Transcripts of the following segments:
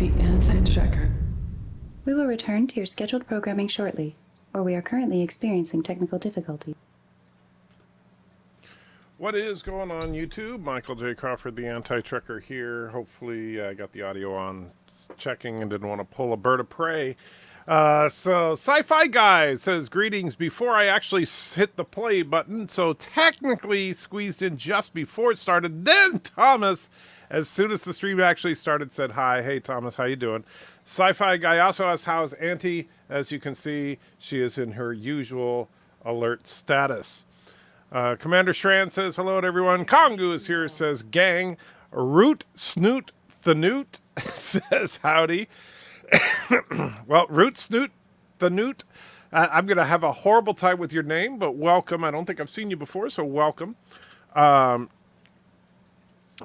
the anti-tracker. We will return to your scheduled programming shortly, or we are currently experiencing technical difficulties. What is going on, YouTube? Michael J. Crawford, the anti-tracker here. Hopefully I got the audio on, checking, and didn't want to pull a bird of prey. So Sci-Fi Guy says, greetings before I actually hit the play button. So technically squeezed in just before it started. Then Thomas, as soon as the stream actually started, said hi. Hey, Thomas, how you doing? Sci-Fi Guy also asked, how's Auntie? As you can see, she is in her usual alert status. Commander Shran says, hello to everyone. Kongu is here, says, gang. Root Snoot Thanut says, howdy. Well, Root Snoot Thanut, I'm going to have a horrible time with your name, but welcome. I don't think I've seen you before, so welcome.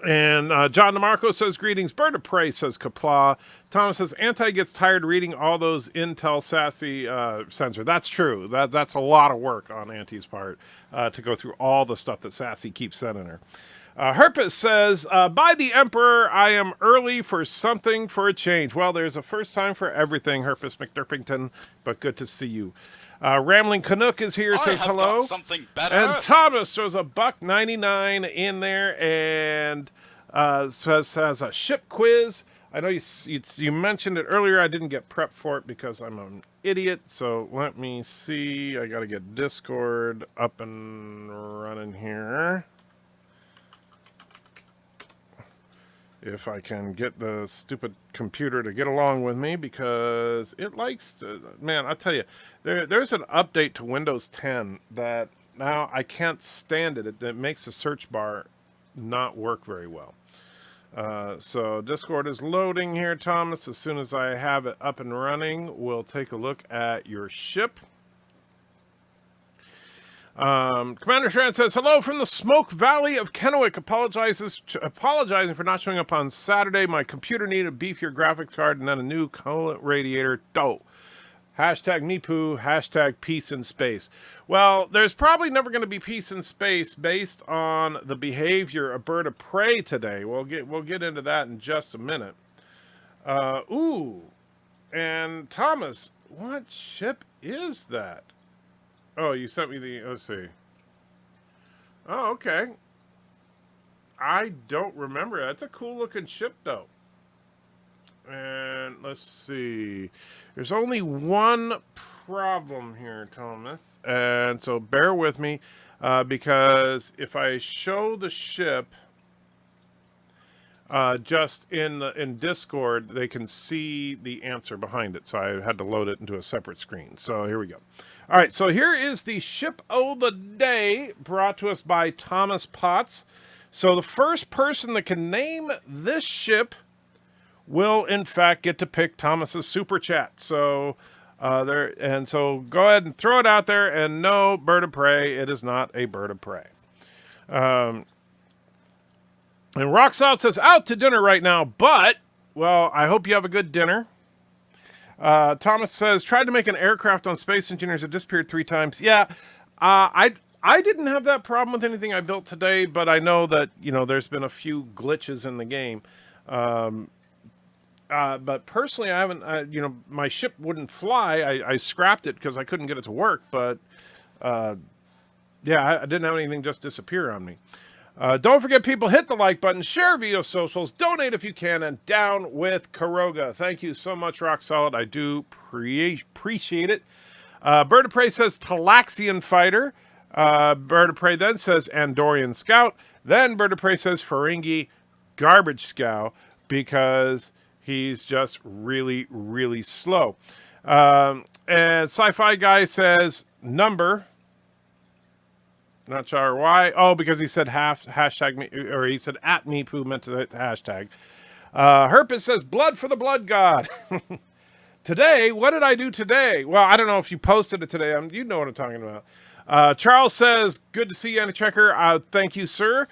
And John DeMarco says, greetings. Bird of Prey says, Kapla. Thomas says, Anti gets tired reading all those Intel sassy censor. That's true. That's a lot of work on Anti's part to go through all the stuff that Sassy keeps sending her. Herpes says, by the Emperor, I am early for something for a change. Well, there's a first time for everything, Herpes McDurpington, but good to see you. Rambling Canuck is here, says hello. Got something better. And Thomas throws a $1.99 in there and says has a ship quiz. I know you mentioned it earlier. I didn't get prepped for it because I'm an idiot. So let me see. I got to get Discord up and running here. If I can get the stupid computer to get along with me, because it likes to, man, I'll tell you, there's an update to Windows 10 that now I can't stand it. It makes the search bar not work very well. So Discord is loading here, Thomas. As soon as I have it up and running, we'll take a look at your ship. Commander Sharon says, hello from the Smoke Valley of Kennewick. Apologizing for not showing up on Saturday. My computer needed a beefier graphics card and then a new coolant radiator. Dope. Hashtag MePoo, hashtag peace in space. Well, there's probably never going to be peace in space based on the behavior of Bird of Prey today. We'll get into that in just a minute. Ooh. And Thomas, what ship is that? Oh, you sent me the, let's see. Oh, okay. I don't remember. That's a cool looking ship, though. And let's see. There's only one problem here, Thomas. And so bear with me, because if I show the ship just in Discord, they can see the answer behind it. So I had to load it into a separate screen. So here we go. All right, so here is the ship of the day brought to us by Thomas Potts. So the first person that can name this ship will, in fact, get to pick Thomas's super chat. So so go ahead and throw it out there. And no, Bird of Prey, it is not a Bird of Prey. And Rock Salt says, out to dinner right now, but, well, I hope you have a good dinner. Thomas says, tried to make an aircraft on Space Engineers. It disappeared 3 times. Yeah, I didn't have that problem with anything I built today, but I know that, there's been a few glitches in the game. But personally, I haven't, my ship wouldn't fly. I scrapped it because I couldn't get it to work, but, yeah, I didn't have anything just disappear on me. Don't forget, people, hit the like button, share video socials, donate if you can, and down with Caroga. Thank you so much, Rock Solid. I do appreciate it. Bird of Prey says Talaxian Fighter. Bird of Prey then says Andorian Scout. Then Bird of Prey says Ferengi Garbage Scout, because he's just really, really slow. And Sci-Fi Guy says number. Not sure why. Oh, because he said hashtag me, or he said at me poo meant to hashtag. Herpes says blood for the blood god. Today, what did I do today? Well, I don't know if you posted it today. You know what I'm talking about. Charles says, good to see you, Anti-Trekker. Thank you, sir.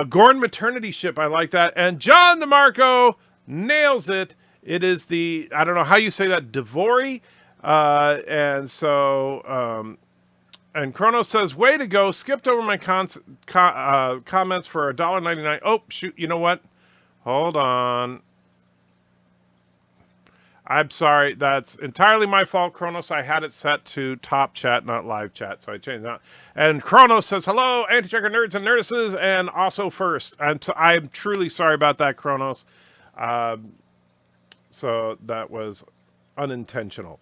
Gorn maternity ship. I like that. And John DeMarco nails it. It is the, I don't know how you say that, Devori. And so, and Chrono says, way to go. Skipped over my comments for $1.99. Oh, shoot. You know what? Hold on. I'm sorry. That's entirely my fault, Kronos. I had it set to top chat, not live chat, so I changed that. And Kronos says, hello, anti-checker nerds and nerdesses, and also first. I'm truly sorry about that, Kronos. So that was unintentional.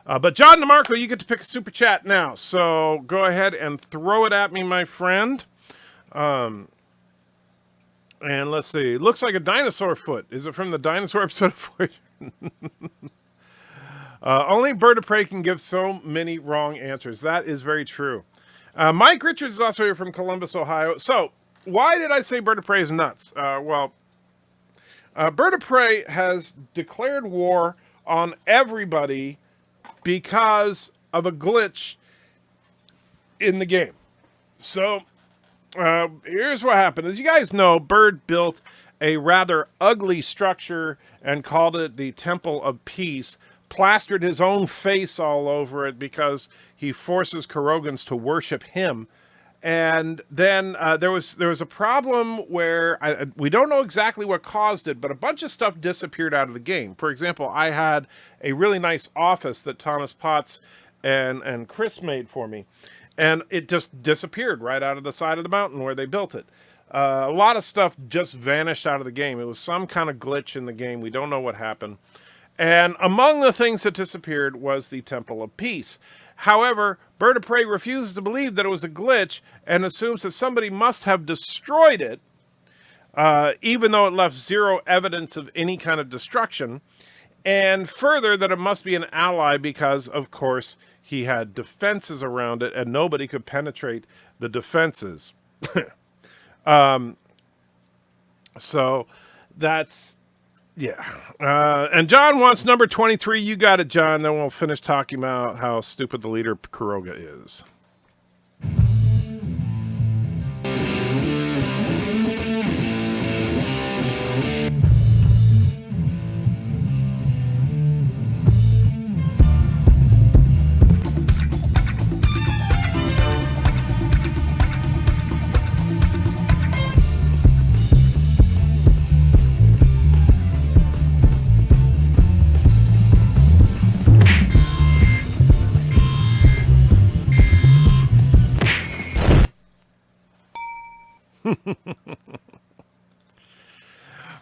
But John DeMarco, you get to pick a super chat now. So go ahead and throw it at me, my friend. And let's see. It looks like a dinosaur foot. Is it from the dinosaur episode of Voyager? Only BIRDOPREY can give so many wrong answers. That is very true. Mike Richards is also here from Columbus, Ohio. So, why did I say BIRDOPREY is nuts? BIRDOPREY has declared war on everybody because of a glitch in the game. So, here's what happened. As you guys know, Bird built a rather ugly structure and called it the Temple of Peace, plastered his own face all over it because he forces Carogans to worship him. And then there was a problem where we don't know exactly what caused it, but a bunch of stuff disappeared out of the game. For example, I had a really nice office that Thomas Potts and Chris made for me, and it just disappeared right out of the side of the mountain where they built it. A lot of stuff just vanished out of the game. It was some kind of glitch in the game. We don't know what happened. And among the things that disappeared was the Temple of Peace. However, BIRDOPREY refuses to believe that it was a glitch and assumes that somebody must have destroyed it, even though it left zero evidence of any kind of destruction. And further, that it must be an ally because, of course, he had defenses around it and nobody could penetrate the defenses. So that's, yeah. And John wants number 23. You got it, John. Then we'll finish talking about how stupid the leader Caroga is.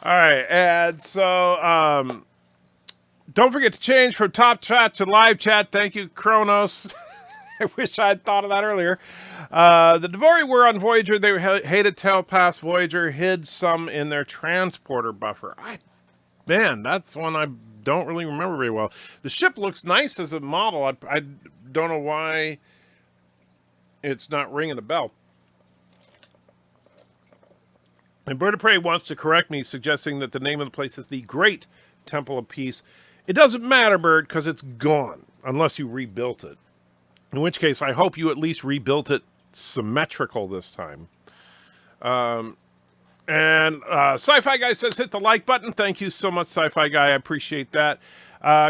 All right, and so don't forget to change from top chat to live chat. Thank you, Kronos. I wish I'd thought of that earlier. The Devori were on Voyager. They hated Telepath. Voyager hid some in their transporter buffer. Man, that's one I don't really remember very well. The ship looks nice as a model. I don't know why it's not ringing a bell. And BIRDOPREY wants to correct me, suggesting that the name of the place is the Great Temple of Peace. It doesn't matter, Bird, because it's gone, unless you rebuilt it. In which case, I hope you at least rebuilt it symmetrical this time. And Sci-Fi Guy says, hit the like button. Thank you so much, Sci-Fi Guy. I appreciate that.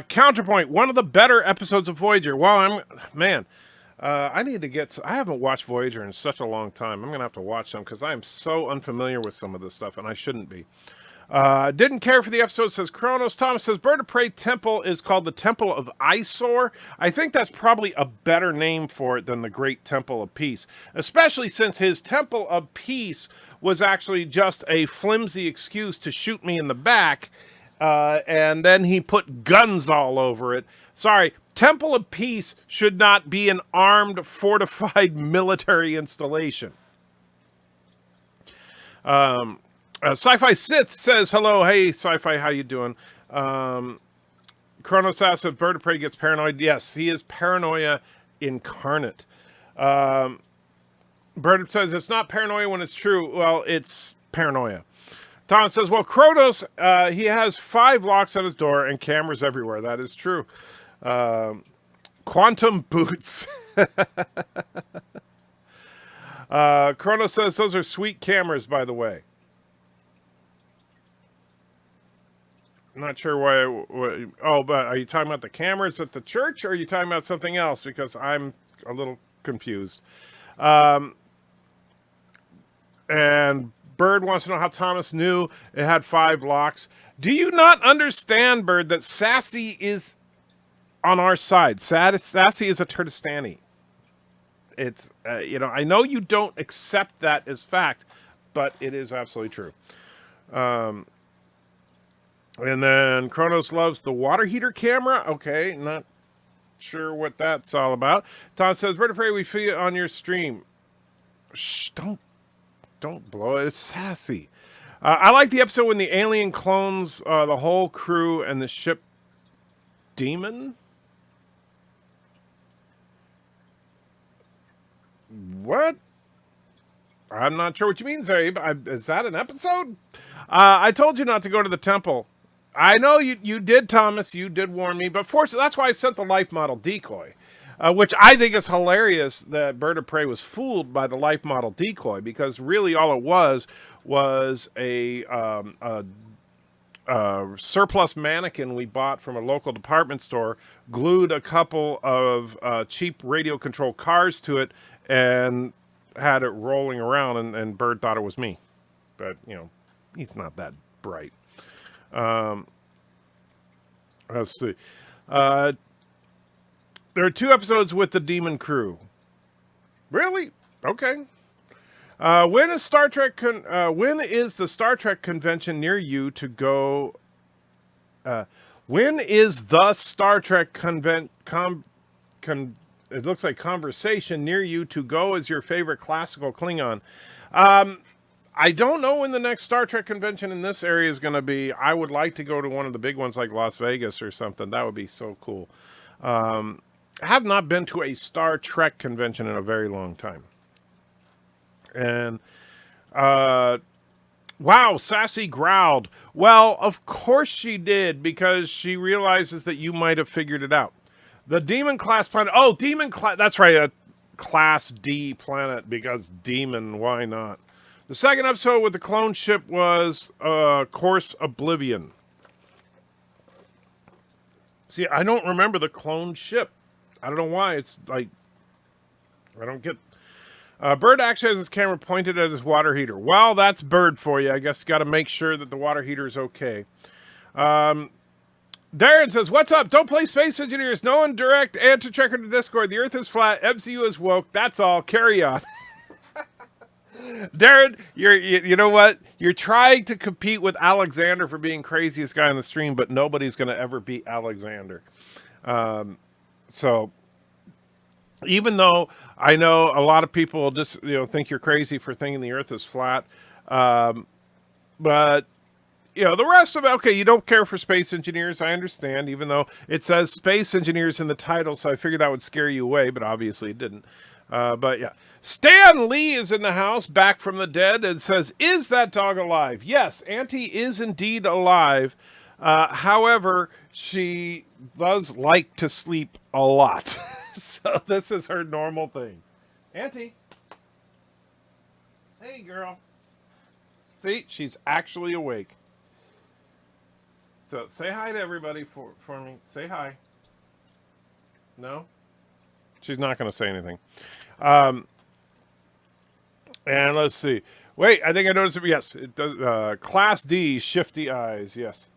Counterpoint, one of the better episodes of Voyager. Well, I need to get... I haven't watched Voyager in such a long time. I'm going to have to watch them because I am so unfamiliar with some of this stuff, and I shouldn't be. Didn't care for the episode, says Kronos. Thomas says, BIRDOPREY Temple is called the Temple of Eyesore. I think that's probably a better name for it than the Great Temple of Peace, especially since his Temple of Peace was actually just a flimsy excuse to shoot me in the back, and then he put guns all over it. Sorry, Temple of Peace should not be an armed, fortified military installation. Sci-Fi Sith says, hello, hey, Sci-Fi, how you doing? Kronos asks if BIRDOPREY gets paranoid. Yes, he is paranoia incarnate. Bird says, it's not paranoia when it's true. Well, it's paranoia. Thomas says, well, Kronos, he has 5 locks on his door and cameras everywhere. That is true. Quantum boots. Kronos says, those are sweet cameras, by the way. I'm not sure why. Oh, but are you talking about the cameras at the church, or are you talking about something else? Because I'm a little confused. And Bird wants to know how Thomas knew it had 5 locks. Do you not understand, Bird, that Sassy is on our side? Sassy is a Turdistani. It's, I know you don't accept that as fact, but it is absolutely true. And then Kronos loves the water heater camera. Okay, not sure what that's all about. Tom says, BIRDOPREY, we see it on your stream. Shh, don't blow it. It's Sassy. I like the episode when the alien clones the whole crew and the ship Demon. What? I'm not sure what you mean, Zabe. Is that an episode? I told you not to go to the temple. I know you did, Thomas. You did warn me, but fortunately, that's why I sent the life model decoy, which I think is hilarious that BIRDOPREY was fooled by the life model decoy, because really all it was a surplus mannequin we bought from a local department store, glued a couple of cheap radio control cars to it, and had it rolling around, and Bird thought it was me. But, he's not that bright. Let's see. There are 2 episodes with the Demon crew. Really? Okay. When is the Star Trek convention near you to go? When is the Star Trek it looks like conversation near you to go as your favorite classical Klingon? I don't know when the next Star Trek convention in this area is going to be. I would like to go to one of the big ones like Las Vegas or something. That would be so cool. I have not been to a Star Trek convention in a very long time. And, wow, Sassy growled. Well, of course she did, because she realizes that you might have figured it out. The Demon class planet. Oh, Demon class. That's right. A class D planet, because Demon, why not? The second episode with the clone ship was Course Oblivion. See, I don't remember the clone ship. I don't know why. It's like, I don't get. Bird actually has his camera pointed at his water heater. Well, that's Bird for you. I guess got to make sure that the water heater is okay. Darren says, what's up? Don't play Space Engineers. No one direct anti-checker to Discord. The Earth is flat. MCU is woke. That's all. Carry on. Darren, you know what? You're trying to compete with Alexander for being craziest guy on the stream, but nobody's going to ever beat Alexander. So even though I know a lot of people will just think you're crazy for thinking the Earth is flat, but the rest of it, okay, you don't care for Space Engineers. I understand, even though it says Space Engineers in the title, so I figured that would scare you away, but obviously it didn't. But yeah, Stan Lee is in the house, back from the dead, and says, is that dog alive? Yes, Auntie is indeed alive. However, she does like to sleep a lot. So this is her normal thing. Auntie. Hey, girl. See, she's actually awake. So say hi to everybody for me. Say hi. No? She's not going to say anything. And let's see. Wait, I think I noticed it. Yes, it does. Class D, shifty eyes. Yes.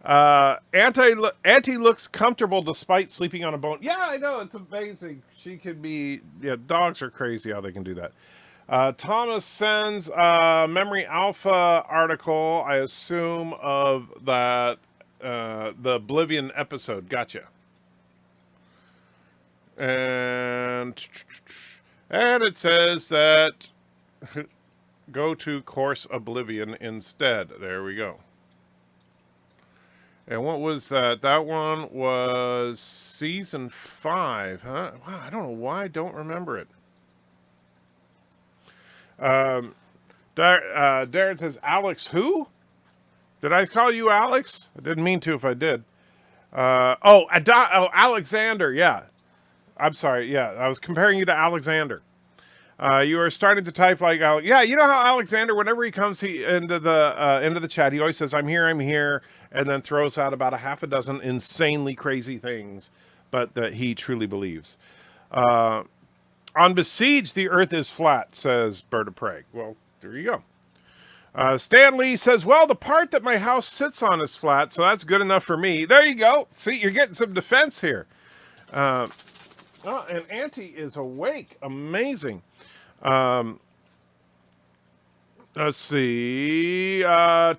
Auntie looks comfortable despite sleeping on a bone. Yeah, I know. It's amazing. She could be. Yeah, dogs are crazy how they can do that. Thomas sends a Memory Alpha article, I assume, of that the Oblivion episode. Gotcha. And it says that go to Course Oblivion instead. There we go. And what was that? That one was season 5, huh? Wow, I don't know why I don't remember it. Darren says, Alex who? Did I call you Alex? I didn't mean to if I did. Alexander, yeah. I'm sorry, yeah. I was comparing you to Alexander. You are starting to type like Alex. Yeah, you know how Alexander, whenever he comes into the chat, he always says, I'm here, and then throws out about a half a dozen insanely crazy things, but that he truly believes. On Besiege, the Earth is flat, says BIRDOPREY. Well, there you go. Stan Lee says, well, the part that my house sits on is flat, so that's good enough for me. There you go. See, you're getting some defense here. Oh, and Auntie is awake. Amazing. Let's see. Well,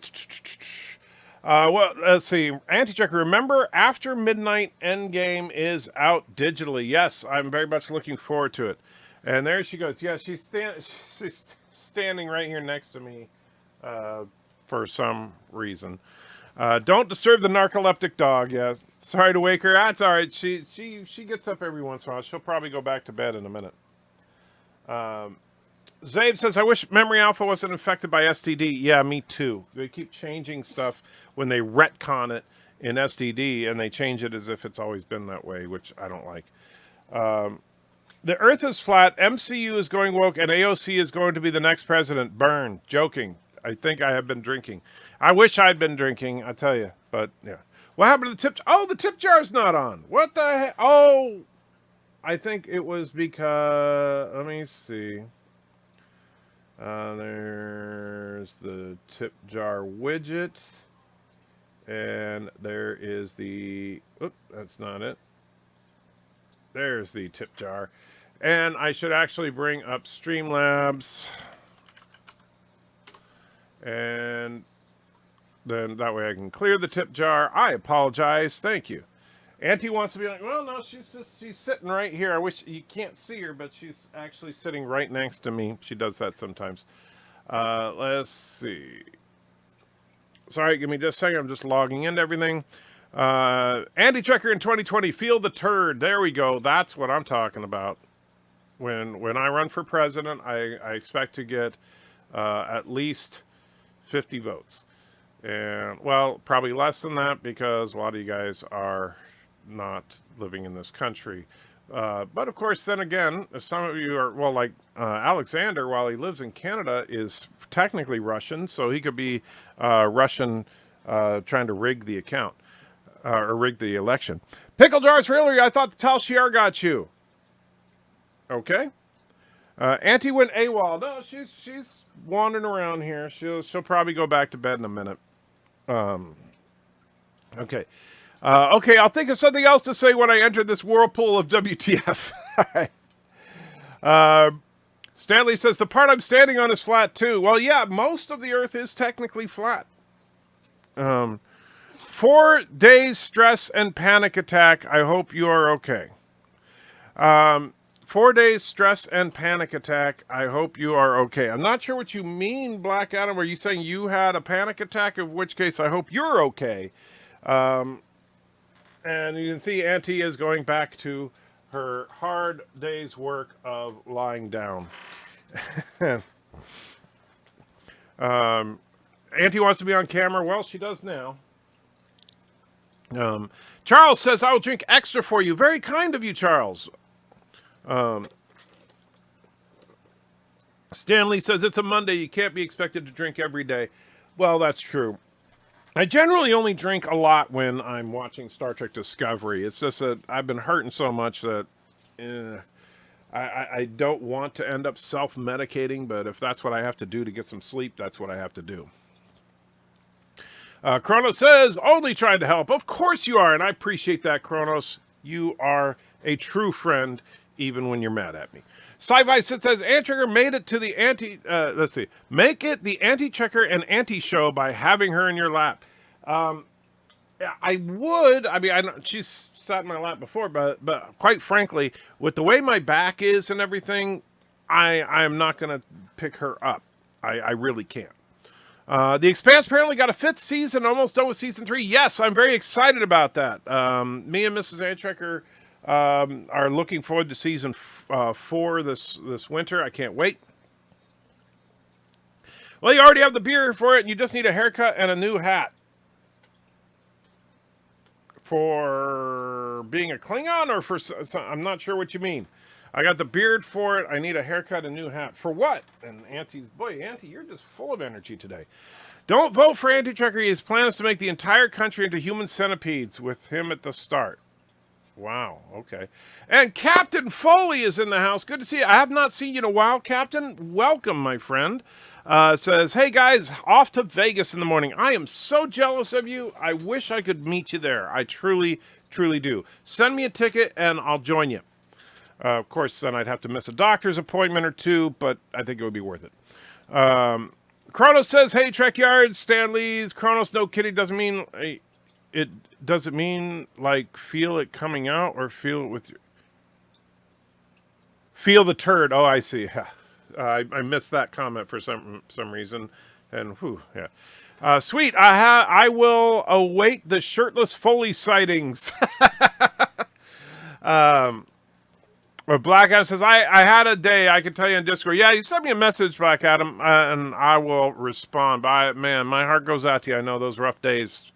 let's see. Anti-Checker, remember, After Midnight Endgame is out digitally. Yes, I'm very much looking forward to it. And there she goes. Yeah, she's standing right here next to me for some reason. Don't disturb the narcoleptic dog. Yes, sorry to wake her. That's all right. She gets up every once in a while. She'll probably go back to bed in a minute. Zabe says, I wish Memory Alpha wasn't infected by STD. Yeah, me too. They keep changing stuff when they retcon it in STD, and they change it as if it's always been that way, which I don't like. The Earth is flat, MCU is going woke, and AOC is going to be the next president. Burn. Joking. I think I have been drinking. I wish I'd been drinking, I tell you. But, yeah. What happened to the tip? Oh, the tip jar's not on. What the heck? Oh, I think it was because... Let me see. There's the tip jar widget. And there is the... Oop, that's not it. There's the tip jar. And I should actually bring up Streamlabs. And then that way I can clear the tip jar. I apologize. Thank you. Auntie wants to be like, well, no, she's sitting right here. I wish you can't see her, but she's actually sitting right next to me. She does that sometimes. Let's see. Sorry, give me just a second. I'm just logging into everything. Andy Checker in 2020, feel the turd. There we go. That's what I'm talking about. When I run for president, I expect to get at least 50 votes. And, well, probably less than that because a lot of you guys are not living in this country. But, of course, then again, if some of you are, well, like Alexander, while he lives in Canada, is technically Russian, so he could be Russian trying to rig the account, or rig the election. Pickle jars for Hillary, I thought the Tal Shiar got you. Okay. Auntie went AWOL. No, she's wandering around here. She'll probably go back to bed in a minute. Okay. Okay, I'll think of something else to say when I enter this whirlpool of WTF. All right. Stanley says, the part I'm standing on is flat too. Well, yeah, most of the Earth is technically flat. 4 days stress and panic attack. I hope you are okay. 4 days stress and panic attack. I hope you are okay. I'm not sure what you mean, Black Adam. Are you saying you had a panic attack? In which case, I hope you're okay. And you can see Auntie is going back to her hard day's work of lying down. Auntie wants to be on camera. Well, she does now. Charles says, I will drink extra for you. Very kind of you, Charles. Stanley says, it's a Monday. You can't be expected to drink every day. Well, that's true. I generally only drink a lot when I'm watching Star Trek Discovery. It's just that I've been hurting so much that I don't want to end up self-medicating, but if that's what I have to do to get some sleep, that's what I have to do. Kronos says, only trying to help. Of course you are, and I appreciate that, Kronos. You are a true friend, even when you're mad at me. Sci-Fi says, Anti-Checker made it to the let's see. Make it the Anti-Checker and Anti-Show by having her in your lap. I would. I mean, she's sat in my lap before, but quite frankly, with the way my back is and everything, I am not going to pick her up. I really can't. The Expanse apparently got a 5th season, almost done with season 3. Yes, I'm very excited about that. Me and Mrs. Anti-Checker are looking forward to season 4 this winter. I can't wait. Well, you already have the beer for it, and you just need a haircut and a new hat. For being a Klingon, or for I'm not sure what you mean. I got the beard for it. I need a haircut and a new hat. For what? And Auntie's, boy, Auntie, you're just full of energy today. Don't vote for Anti-Checker. His plan is to make the entire country into human centipedes with him at the start. Wow, okay. And Captain Foley is in the house. Good to see you. I have not seen you in a while, Captain. Welcome, my friend. Says, hey guys, off to Vegas in the morning. I am so jealous of you. I wish I could meet you there. I truly, truly do. Send me a ticket and I'll join you. Of course, then I'd have to miss a doctor's appointment or two, but I think it would be worth it. Kronos says, hey, Trek Yards, Stanley's. Kronos, no kidding, doesn't mean... It does it mean, like, feel it coming out or feel it with your... Feel the turd. Oh, I see. I missed that comment for some reason. And, whew, yeah. Sweet. I will await the shirtless Foley sightings. Black Adam says, I had a day, I can tell you in Discord. Yeah, you sent me a message, Black Adam, and I will respond. But, man, my heart goes out to you. I know those rough days.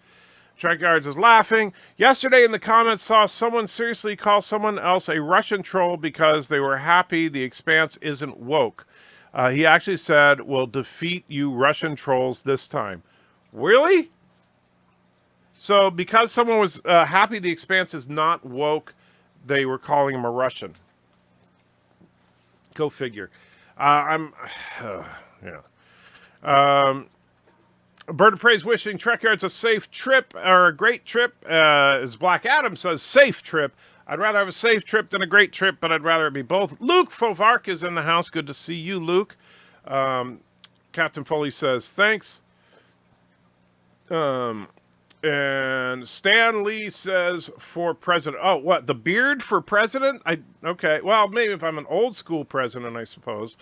Trek Yards is laughing. Yesterday in the comments saw someone seriously call someone else a Russian troll because they were happy the Expanse isn't woke. He actually said, we'll defeat you Russian trolls this time. Really? So because someone was happy the Expanse is not woke, they were calling him a Russian. Go figure. Yeah. BIRDOPREY is wishing Trek Yards a safe trip, or a great trip. As Black Adam says, safe trip. I'd rather have a safe trip than a great trip, but I'd rather it be both. Luke Fovark is in the house. Good to see you, Luke. Captain Foley says, thanks. And Stan Lee says, for president. Oh, what? The beard for president? Okay. Well, maybe if I'm an old school president, I suppose.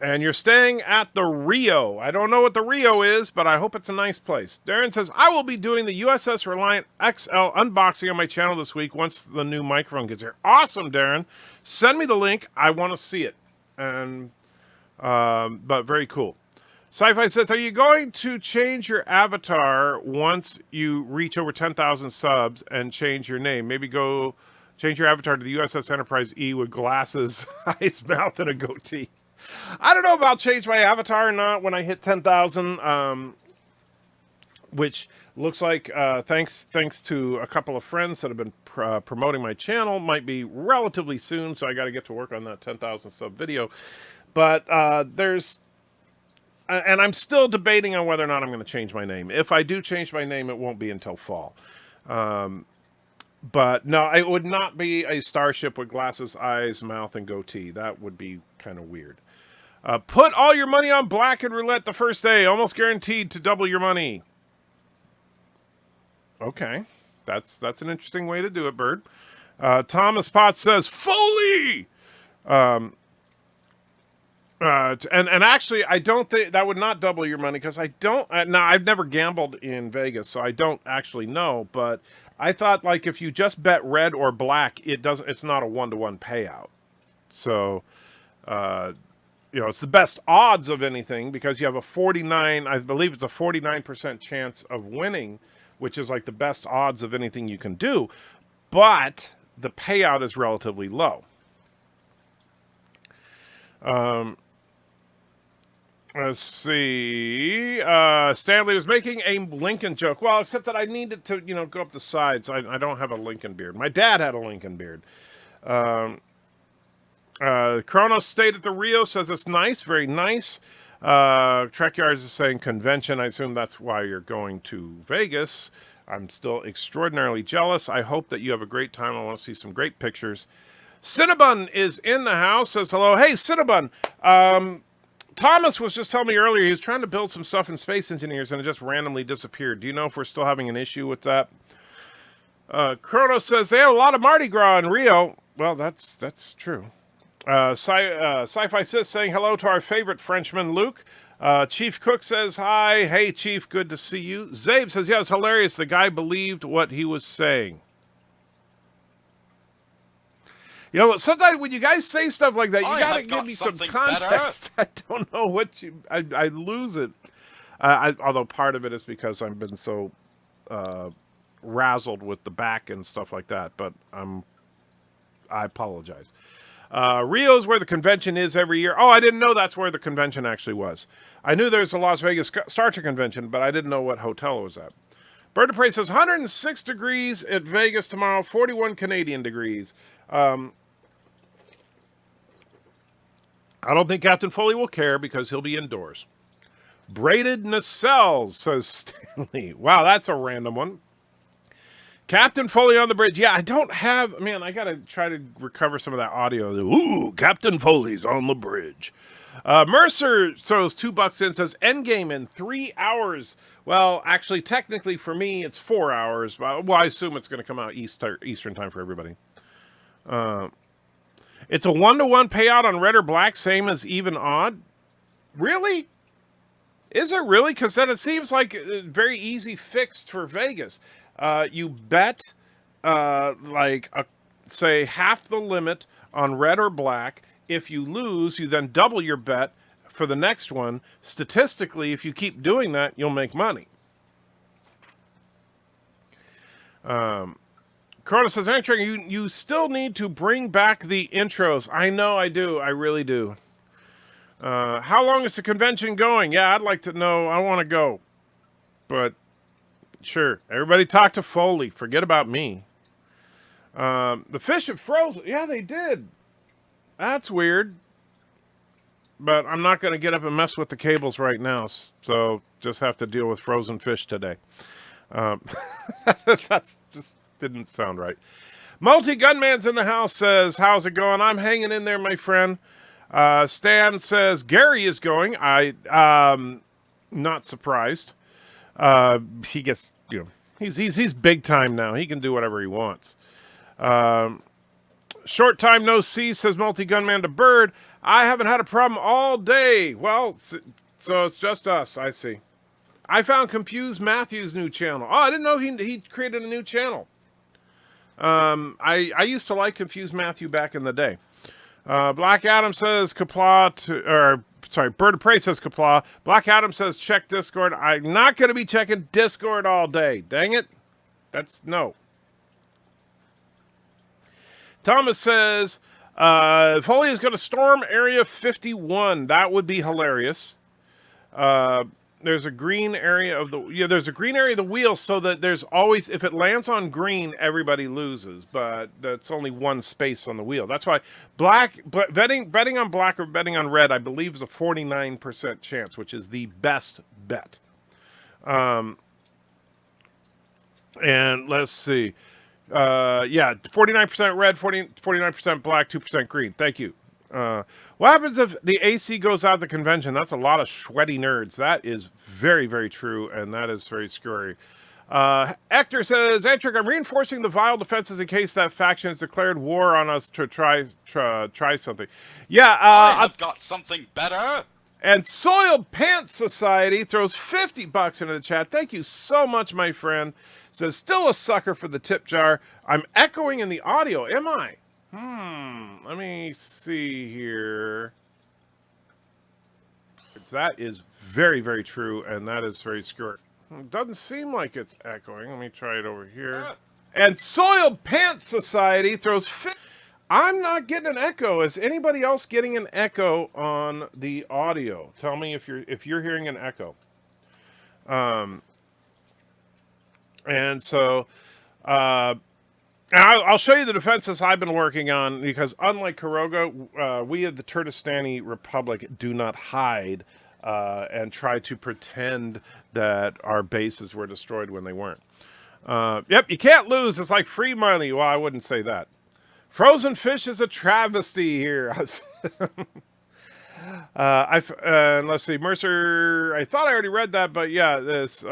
And you're staying at the Rio. I don't know what the Rio is, but I hope it's a nice place. Darren says, I will be doing the USS Reliant XL unboxing on my channel this week once the new microphone gets here. Awesome, Darren. Send me the link. I want to see it. And, but very cool. Sci-Fi says, are you going to change your avatar once you reach over 10,000 subs and change your name? Maybe go change your avatar to the USS Enterprise E with glasses, eyes, mouth, and a goatee. I don't know if I'll change my avatar or not when I hit 10,000, which looks like, thanks to a couple of friends that have been promoting my channel, might be relatively soon, so I got to get to work on that 10,000 sub video. But and I'm still debating on whether or not I'm going to change my name. If I do change my name, it won't be until fall. But no, it would not be a starship with glasses, eyes, mouth, and goatee. That would be kind of weird. Put all your money on black and roulette the first day. Almost guaranteed to double your money. Okay. That's an interesting way to do it, Bird. Thomas Potts says, Foley! And actually, I don't think that would not double your money because I don't. Now, I've never gambled in Vegas, so I don't actually know. But I thought, like, if you just bet red or black, it's not a 1-to-1 payout. So, you know, it's the best odds of anything because you have I believe it's a 49% chance of winning, which is like the best odds of anything you can do. But the payout is relatively low. Let's see. Stanley was making a Lincoln joke. Well, except that I needed to, you know, go up the sides. I don't have a Lincoln beard. My dad had a Lincoln beard. Kronos stayed at the Rio, says it's nice, very nice. Trek Yards is saying convention. I assume that's why you're going to Vegas. I'm still extraordinarily jealous. I hope that you have a great time. I want to see some great pictures. Cinnabon is in the house, says hello. Hey, Cinnabon. Thomas was just telling me earlier he was trying to build some stuff in Space Engineers and it just randomly disappeared. Do you know if we're still having an issue with that? Kronos says they have a lot of Mardi Gras in Rio. Well, that's true. Sci-Fi Sis saying hello to our favorite Frenchman, Luke. Chief Cook says hi. Hey, Chief, good to see you. Zabe says, yeah, it's hilarious. The guy believed what he was saying. You know, sometimes when you guys say stuff like that, you got to give me some context. I don't know what I lose it. Although part of it is because I've been so razzled with the back and stuff like that. But I apologize. Rio's where the convention is every year. Oh, I didn't know that's where the convention actually was. I knew there's a Las Vegas Star Trek convention, but I didn't know what hotel it was at. BIRDOPREY says 106 degrees at Vegas tomorrow, 41 Canadian degrees. I don't think Captain Foley will care because he'll be indoors. Braided nacelles, says Stanley. Wow, that's a random one. Captain Foley on the bridge. Yeah, I don't have... Man, I got to try to recover some of that audio. Ooh, Captain Foley's on the bridge. Mercer throws $2 in, says Endgame in 3 hours. Well, actually, technically for me, it's 4 hours. Well, I assume it's going to come out Eastern time for everybody. It's a 1-to-1 payout on red or black, same as even odd. Really? Is it really? Because then it seems like a very easy fixed for Vegas. You bet, say, half the limit on red or black. If you lose, you then double your bet for the next one. Statistically, if you keep doing that, you'll make money. Corona says, you still need to bring back the intros. I know I do. I really do. How long is the convention going? Yeah, I'd like to know. I want to go. But, sure. Everybody talk to Foley. Forget about me. The fish have frozen. Yeah, they did. That's weird. But I'm not going to get up and mess with the cables right now. So, just have to deal with frozen fish today. That's just didn't sound right. Multi-Gunman's in the house says, how's it going? I'm hanging in there, my friend. Stan says, Gary is going. Not surprised. He gets, he's big time now. He can do whatever he wants. Short time no see, says Multi-Gunman to Bird. I haven't had a problem all day. Well, so it's just us. I see. I found Confused Matthew's new channel. Oh, I didn't know he created a new channel. I used to like Confused Matthew back in the day. Black Adam says BIRDOPREY says Kapla. Black Adam says check Discord. I'm not going to be checking Discord all day. Dang it. That's no. Thomas says, Foley is going to storm Area 51. That would be hilarious. There's a green area of the wheel, so that there's always, if it lands on green, everybody loses, but that's only one space on the wheel. That's why betting on black or betting on red, I believe, is a 49% chance, which is the best bet. And let's see. 49% red, 49% black, 2% green. Thank you. What happens if the AC goes out of the convention? That's a lot of sweaty nerds. That is very, very true, and that is very scary. Hector says, Antric, I'm reinforcing the vile defenses in case that faction has declared war on us to try something. Yeah, I've got something better. And Soiled Pants Society throws $50 into the chat. Thank you so much, my friend. Says, still a sucker for the tip jar. I'm echoing in the audio, am I? Let me see here. That is very, very true, and that is very scary. It doesn't seem like it's echoing. Let me try it over here. And Soiled Pants Society throws I'm not getting an echo. Is anybody else getting an echo on the audio? Tell me if you're hearing an echo. And so I'll show you the defenses I've been working on, because unlike Caroga, we at the Turtistani Republic do not hide and try to pretend that our bases were destroyed when they weren't. Yep, you can't lose. It's like free money. Well, I wouldn't say that. Frozen fish is a travesty here. Let's see, Mercer. I thought I already read that, but yeah, this.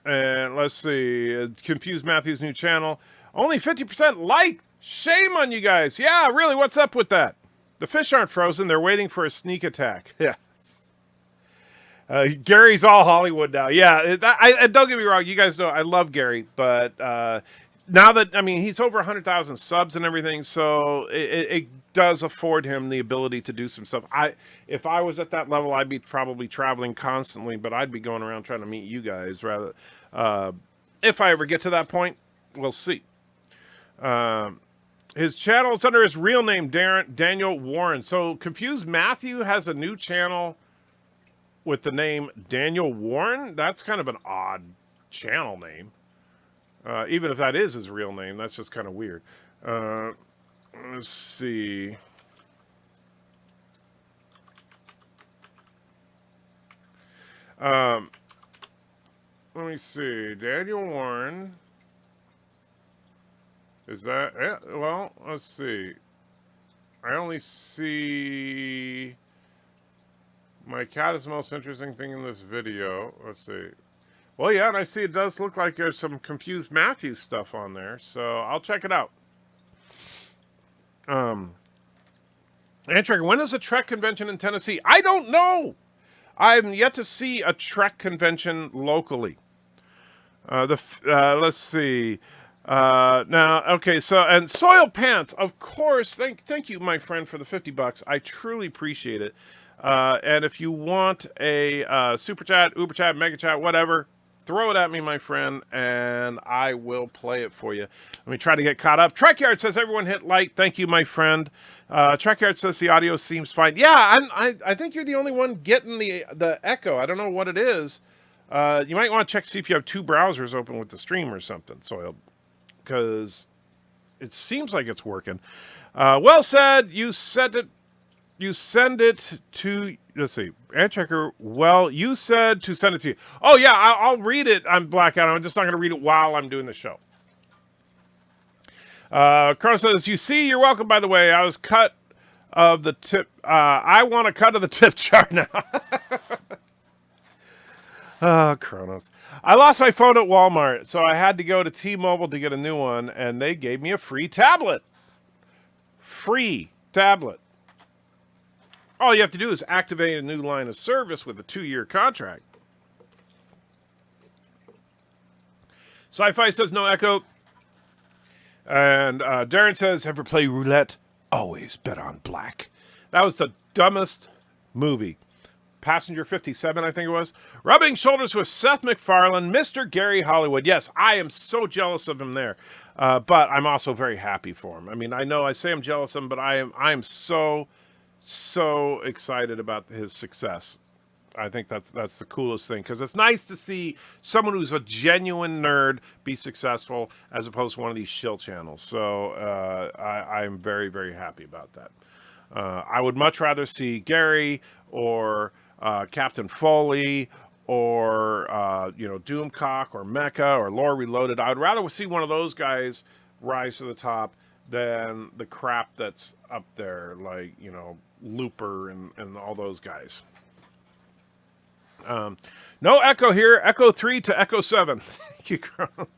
And let's see, Confused Matthew's new channel. Only 50% like. Shame on you guys. Yeah, really, what's up with that? The fish aren't frozen. They're waiting for a sneak attack. Yeah. Gary's all Hollywood now. Yeah, don't get me wrong. You guys know I love Gary, but now that, I mean, he's over 100,000 subs and everything, so it does afford him the ability to do some stuff. If I was at that level, I'd be probably traveling constantly, but I'd be going around trying to meet you guys rather. If I ever get to that point, we'll see. His channel is under his real name, Daniel Warren. So Confused Matthew has a new channel with the name Daniel Warren. That's kind of an odd channel name. Even if that is his real name, that's just kind of weird. Let's see. Let me see. Daniel Warren. Is that it? Well, let's see. I only see my cat is the most interesting thing in this video. Let's see. Well, yeah, and I see it does look like there's some Confused Matthew stuff on there, so I'll check it out. Antrick, when is a Trek convention in Tennessee? I don't know. I'm yet to see a Trek convention locally. Let's see. Now, okay, so, and Soil Pants, of course, thank you, my friend, for the $50. I truly appreciate it. And if you want a Super Chat, Uber Chat, Mega Chat, whatever, throw it at me, my friend, and I will play it for you. Let me try to get caught up. Trekyard says everyone hit like. Thank you, my friend. Trekyard says the audio seems fine. Yeah, I think you're the only one getting the echo. I don't know what it is. You might want to check see if you have two browsers open with the stream or something, Soil, because it seems like it's working. Well said. You said it. You send it to, let's see, Checker. Well, you said to send it to you. Oh, yeah, I'll read it. I'm blackout. I'm just not going to read it while I'm doing the show. Carl says, you see, you're welcome, by the way. I was cut of the tip. I want a cut of the tip jar now. Oh, Kronos. I lost my phone at Walmart, so I had to go to T-Mobile to get a new one, and they gave me a free tablet. Free tablet. All you have to do is activate a new line of service with a 2-year contract. Sci-Fi says no echo. And Darren says, ever play roulette? Always bet on black. That was the dumbest movie. Passenger 57, I think it was. Rubbing shoulders with Seth MacFarlane, Mr. Gary Hollywood. Yes, I am so jealous of him there. But I'm also very happy for him. I mean, I know I say I'm jealous of him, but I am so excited about his success. I think that's the coolest thing, because it's nice to see someone who's a genuine nerd be successful as opposed to one of these shill channels. So I'm very, very happy about that. I would much rather see Gary or Captain Foley or Doomcock or Mecha or Lore Reloaded. I would rather see one of those guys rise to the top than the crap that's up there, like, Looper and all those guys. No echo here. Echo 3 to Echo 7. Thank you, Carl.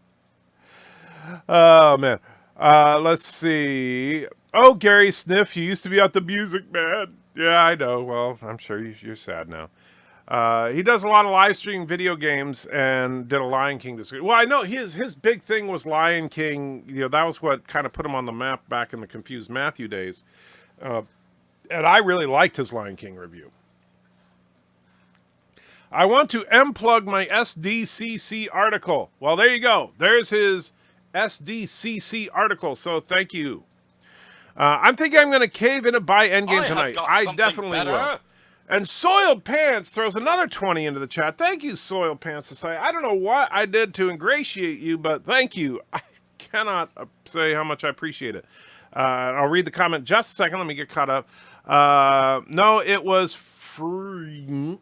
Oh, man. Let's see. Oh, Gary Sniff, you used to be at the Music Man. Yeah, I know. Well, I'm sure you're sad now. He does a lot of live streaming video games and did a Lion King this week. Well, I know his big thing was Lion King. That was what kind of put him on the map back in the Confused Matthew days. And I really liked his Lion King review. I want to unplug my SDCC article. Well, there you go. There's his SDCC article. So thank you. I'm thinking I'm going to cave in and buy Endgame tonight. I definitely will. And Soiled Pants throws another 20 into the chat. Thank you, Soiled Pants Society. I don't know what I did to ingratiate you, but thank you. I cannot say how much I appreciate it. I'll read the comment just a second. Let me get caught up. No, it was free.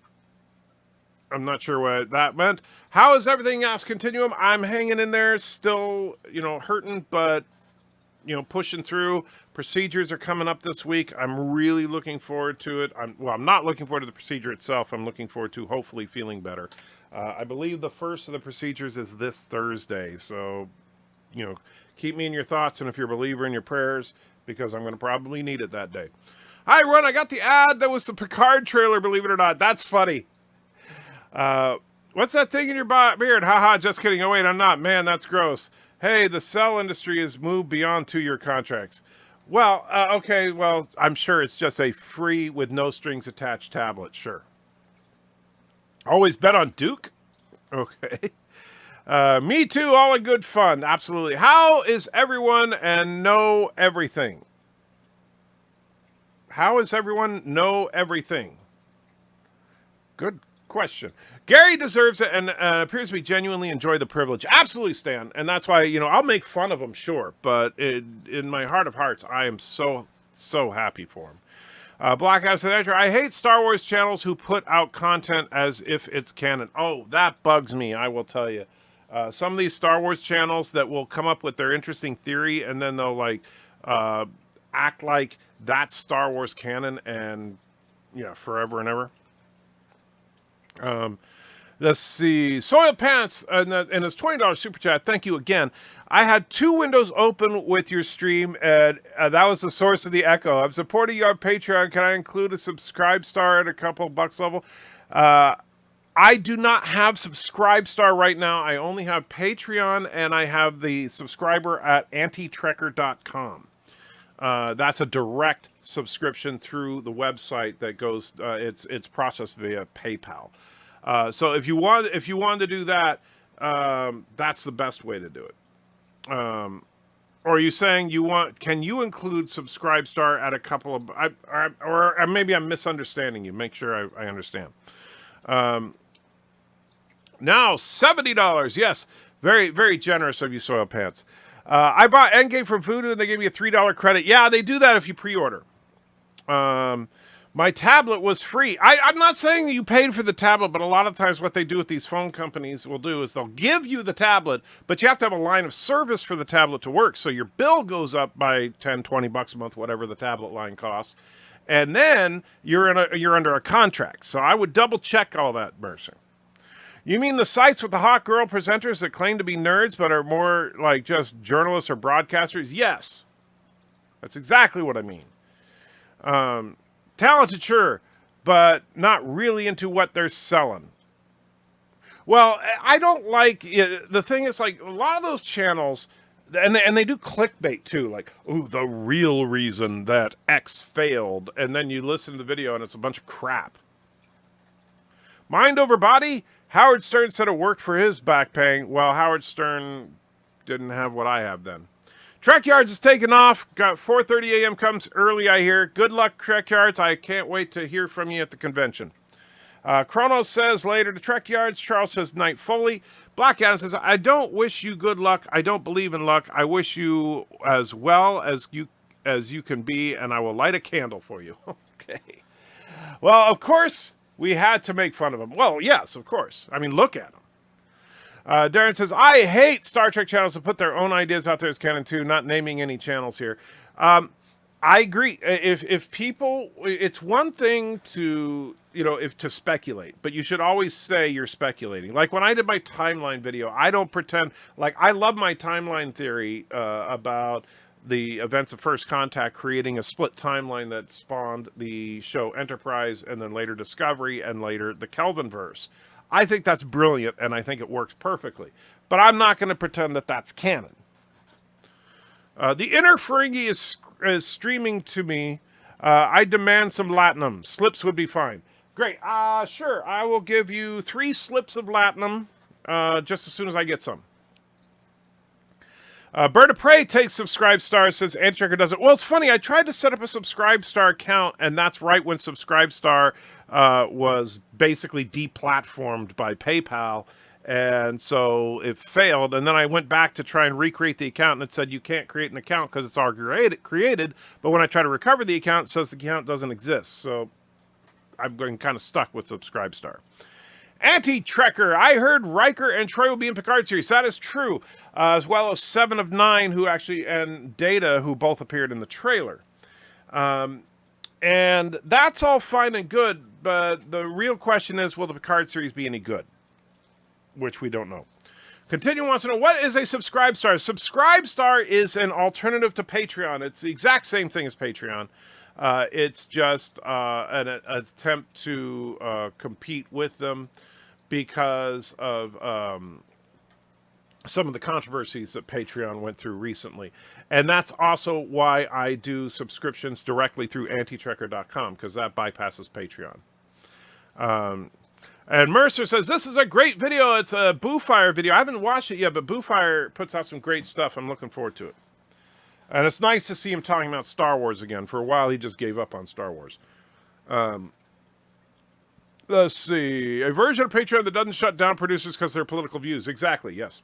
I'm not sure what that meant. How is everything else Continuum? I'm hanging in there, still, hurting, but, pushing through. Procedures are coming up this week. I'm really looking forward to it. I'm not looking forward to the procedure itself. I'm looking forward to hopefully feeling better. I believe the first of the procedures is this Thursday. So, keep me in your thoughts, and if you're a believer, in your prayers, because I'm going to probably need it that day. Hi, Ron. I got the ad. That was the Picard trailer, believe it or not. That's funny. What's that thing in your beard? Haha, just kidding. Oh, wait, I'm not. Man, that's gross. Hey, the cell industry has moved beyond 2-year contracts. Well, okay, well, I'm sure it's just a free with no strings attached tablet, sure. Always bet on Duke? Okay. Me too, all in good fun, absolutely. How is everyone and know everything? How is everyone know everything? Good question. Gary deserves it and appears to be genuinely enjoy the privilege. Absolutely, Stan. And that's why, I'll make fun of him, sure. But in my heart of hearts, I am so happy for him. Black Ass Adventure, I hate Star Wars channels who put out content as if it's canon. Oh, that bugs me, I will tell you. Some of these Star Wars channels that will come up with their interesting theory, and then they'll like act like that's Star Wars canon, and yeah, forever and ever. Let's see. Soil Pants and his $20 super chat. Thank you again. I had 2 windows open with your stream, and that was the source of the echo. I'm supporting you on Patreon. Can I include a subscribe star at a couple bucks level? I do not have subscribe star right now. I only have Patreon, and I have the subscriber at antitrekker.com. That's a direct subscription through the website that goes. It's processed via PayPal. So if you want to do that, that's the best way to do it. Or are you saying you want? Can you include subscribe star at a couple of? Or maybe I'm misunderstanding you. Make sure I understand. Now $70. Yes, very very generous of you, Soil Pants. I bought Endgame from Voodoo and they gave me a $3 credit. Yeah, they do that if you pre-order. My tablet was free. I'm not saying you paid for the tablet, but a lot of times what they do with these phone companies will do is they'll give you the tablet, but you have to have a line of service for the tablet to work. So your bill goes up by 10, 20 bucks a month, whatever the tablet line costs. And then you're under a contract. So I would double check all that, Mercer. You mean the sites with the hot girl presenters that claim to be nerds but are more like just journalists or broadcasters? Yes. That's exactly what I mean. Talented, sure, but not really into what they're selling. Well, I don't like the thing is like a lot of those channels, and they do clickbait too, like, ooh, the real reason that X failed, and then you listen to the video and it's a bunch of crap. Mind over body? Howard Stern said it worked for his back pain. Well, Howard Stern didn't have what I have then. Trek Yards is taking off. Got 4:30 a.m. comes early, I hear. Good luck, Trek Yards. I can't wait to hear from you at the convention. Chronos says later to Trek Yards. Charles says night fully. Black Adam says, I don't wish you good luck. I don't believe in luck. I wish you as well as you can be, and I will light a candle for you. Okay. Well, of course, we had to make fun of him. Well, yes, of course. I mean, look at him. Darren says, I hate Star Trek channels that put their own ideas out there as canon too, not naming any channels here. I agree. If people, it's one thing to, to speculate, but you should always say you're speculating. Like when I did my timeline video, I don't pretend, like I love my timeline theory about the events of First Contact creating a split timeline that spawned the show Enterprise and then later Discovery and later the Kelvinverse. I think that's brilliant, and I think it works perfectly. But I'm not going to pretend that that's canon. The Inner Ferengi is streaming to me. I demand some Latinum. Slips would be fine. Great. Sure. I will give you 3 slips of Latinum just as soon as I get some. BIRDOPREY takes subscribe stars since Antitrekker does it. Well, it's funny. I tried to set up a subscribe star account, and that's right when subscribe star was basically deplatformed by PayPal, and so it failed. And then I went back to try and recreate the account, and it said you can't create an account because it's already created. But when I try to recover the account, it says the account doesn't exist. So I've been kind of stuck with subscribe star. Anti-Trekker. I heard Riker and Troy will be in Picard series. That is true. As well as 7 of 9 who actually, and Data, who both appeared in the trailer. And that's all fine and good, but the real question is, will the Picard series be any good? Which we don't know. Continue wants to know, what is a subscribe star? Subscribe star is an alternative to Patreon. It's the exact same thing as Patreon. It's just an attempt to compete with them because of some of the controversies that Patreon went through recently. And that's also why I do subscriptions directly through antitrekker.com, because that bypasses Patreon. And Mercer says, this is a great video. It's a Boofire video. I haven't watched it yet, but Boofire puts out some great stuff. I'm looking forward to it. And it's nice to see him talking about Star Wars again. For a while, he just gave up on Star Wars. Let's see. A version of Patreon that doesn't shut down producers because of their political views. Exactly, yes.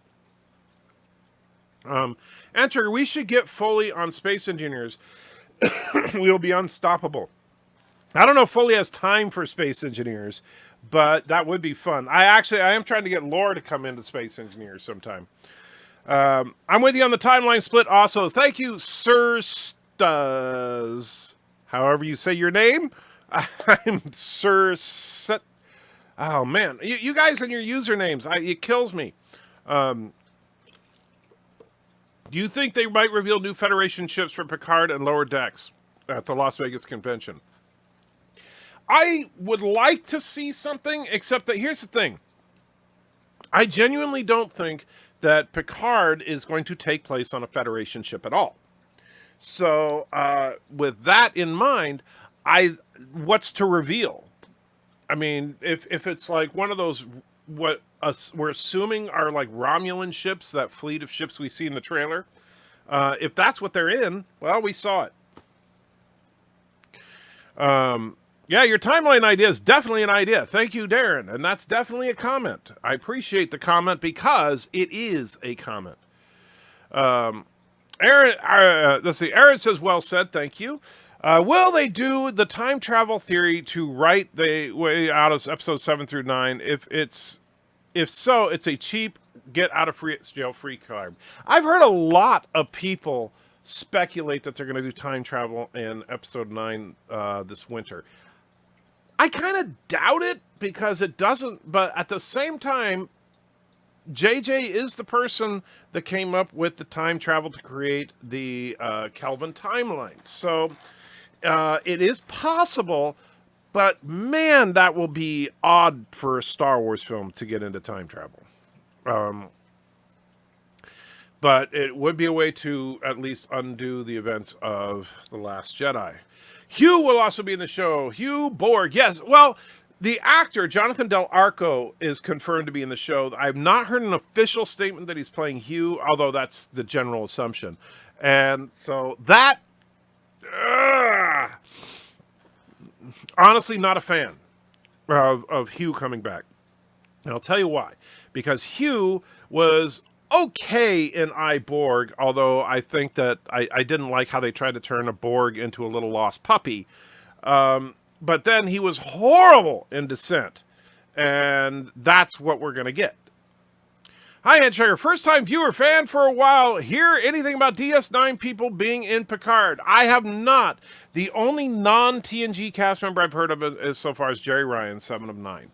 Enter, we should get Foley on Space Engineers. We'll be unstoppable. I don't know if Foley has time for Space Engineers, but that would be fun. I am trying to get Laura to come into Space Engineers sometime. I'm with you on the timeline split also. Thank you, Sir Stuz. However you say your name. I'm Sir Set. Oh, man. You guys and your usernames. It kills me. Do you think they might reveal new Federation ships for Picard and Lower Decks at the Las Vegas convention? I would like to see something, except that here's the thing. I genuinely don't think that Picard is going to take place on a Federation ship at all. So, with that in mind, what's to reveal? I mean, if it's like one of those, we're assuming are like Romulan ships, that fleet of ships we see in the trailer, if that's what they're in, well, we saw it. Yeah, your timeline idea is definitely an idea. Thank you, Darren. And that's definitely a comment. I appreciate the comment because it is a comment. Aaron, let's see. Aaron says, well said. Thank you. Will they do the time travel theory to write the way out of episode 7 through 9? If so, it's a cheap get out of jail free card. I've heard a lot of people speculate that they're going to do time travel in episode 9 this winter. I kind of doubt it because it doesn't, but at the same time, JJ is the person that came up with the time travel to create the Kelvin timeline. So it is possible, but man, that will be odd for a Star Wars film to get into time travel. But it would be a way to at least undo the events of The Last Jedi. Hugh will also be in the show. Hugh Borg, yes. Well, the actor, Jonathan Del Arco, is confirmed to be in the show. I've not heard an official statement that he's playing Hugh, although that's the general assumption. And so that, honestly, not a fan of Hugh coming back. And I'll tell you why. Because Hugh was okay in I, Borg, although I think that I didn't like how they tried to turn a Borg into a little lost puppy. But then he was horrible in Descent. And that's what we're going to get. Hi, Headshugger. First time viewer, fan for a while. Hear anything about DS9 people being in Picard? I have not. The only non-TNG cast member I've heard of is so far is Jerry Ryan, 7 of 9.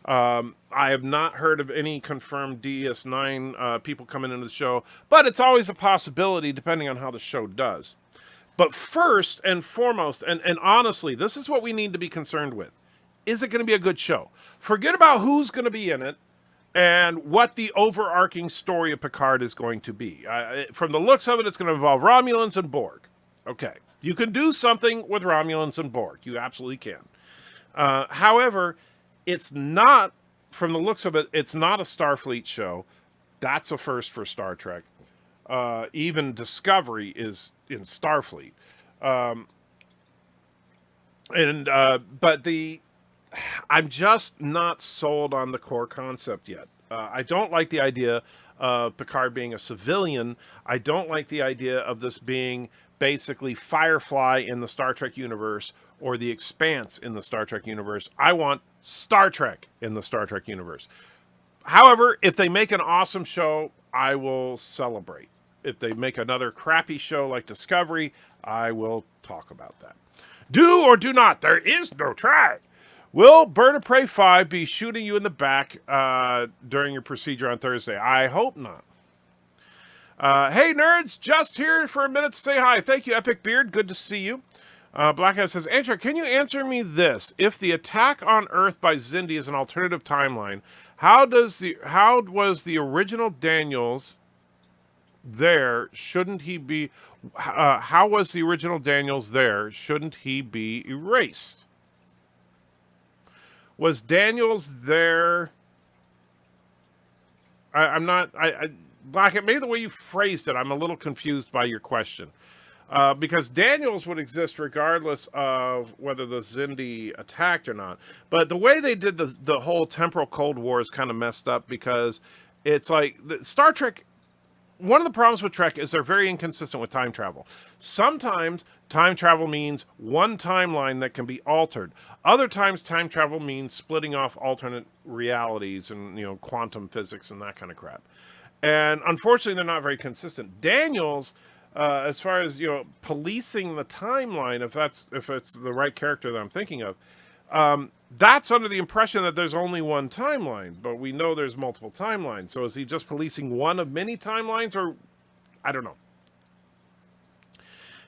I have not heard of any confirmed DS9 people coming into the show, but it's always a possibility depending on how the show does. But first and foremost, and honestly, this is what we need to be concerned with. Is it going to be a good show? Forget about who's going to be in it and what the overarching story of Picard is going to be. From the looks of it, it's going to involve Romulans and Borg. Okay. You can do something with Romulans and Borg. You absolutely can. However, it's not, from the looks of it, it's not a Starfleet show. That's a first for Star Trek. Even Discovery is in Starfleet. But I'm just not sold on the core concept yet. I don't like the idea of Picard being a civilian. I don't like the idea of this being basically Firefly in the Star Trek universe or The Expanse in the Star Trek universe. I want Star Trek in the Star Trek universe. However, if they make an awesome show, I will celebrate. If they make another crappy show like Discovery, I will talk about that. Do or do not. There is no try. Will BIRDOPREY 5 be shooting you in the back during your procedure on Thursday? I hope not. Hey, nerds, just here for a minute to say hi. Thank you, Epic Beard. Good to see you. Blackhead says, Andrew, can you answer me this? If the attack on Earth by Xindi is an alternative timeline, how was the original Daniels there? Shouldn't he be... how was the original Daniels there? Shouldn't he be erased? Was Daniels there? I'm not... Blackhead, maybe the way you phrased it, I'm a little confused by your question. Because Daniels would exist regardless of whether the Xindi attacked or not. But the way they did the whole temporal Cold War is kind of messed up because it's like Star Trek one of the problems with Trek is they're very inconsistent with time travel. Sometimes time travel means one timeline that can be altered. Other times time travel means splitting off alternate realities and, you know, quantum physics and that kind of crap. And unfortunately, they're not very consistent. Daniels, as far as, you know, policing the timeline, if it's the right character that I'm thinking of, that's under the impression that there's only one timeline, but we know there's multiple timelines. So is he just policing one of many timelines, or I don't know.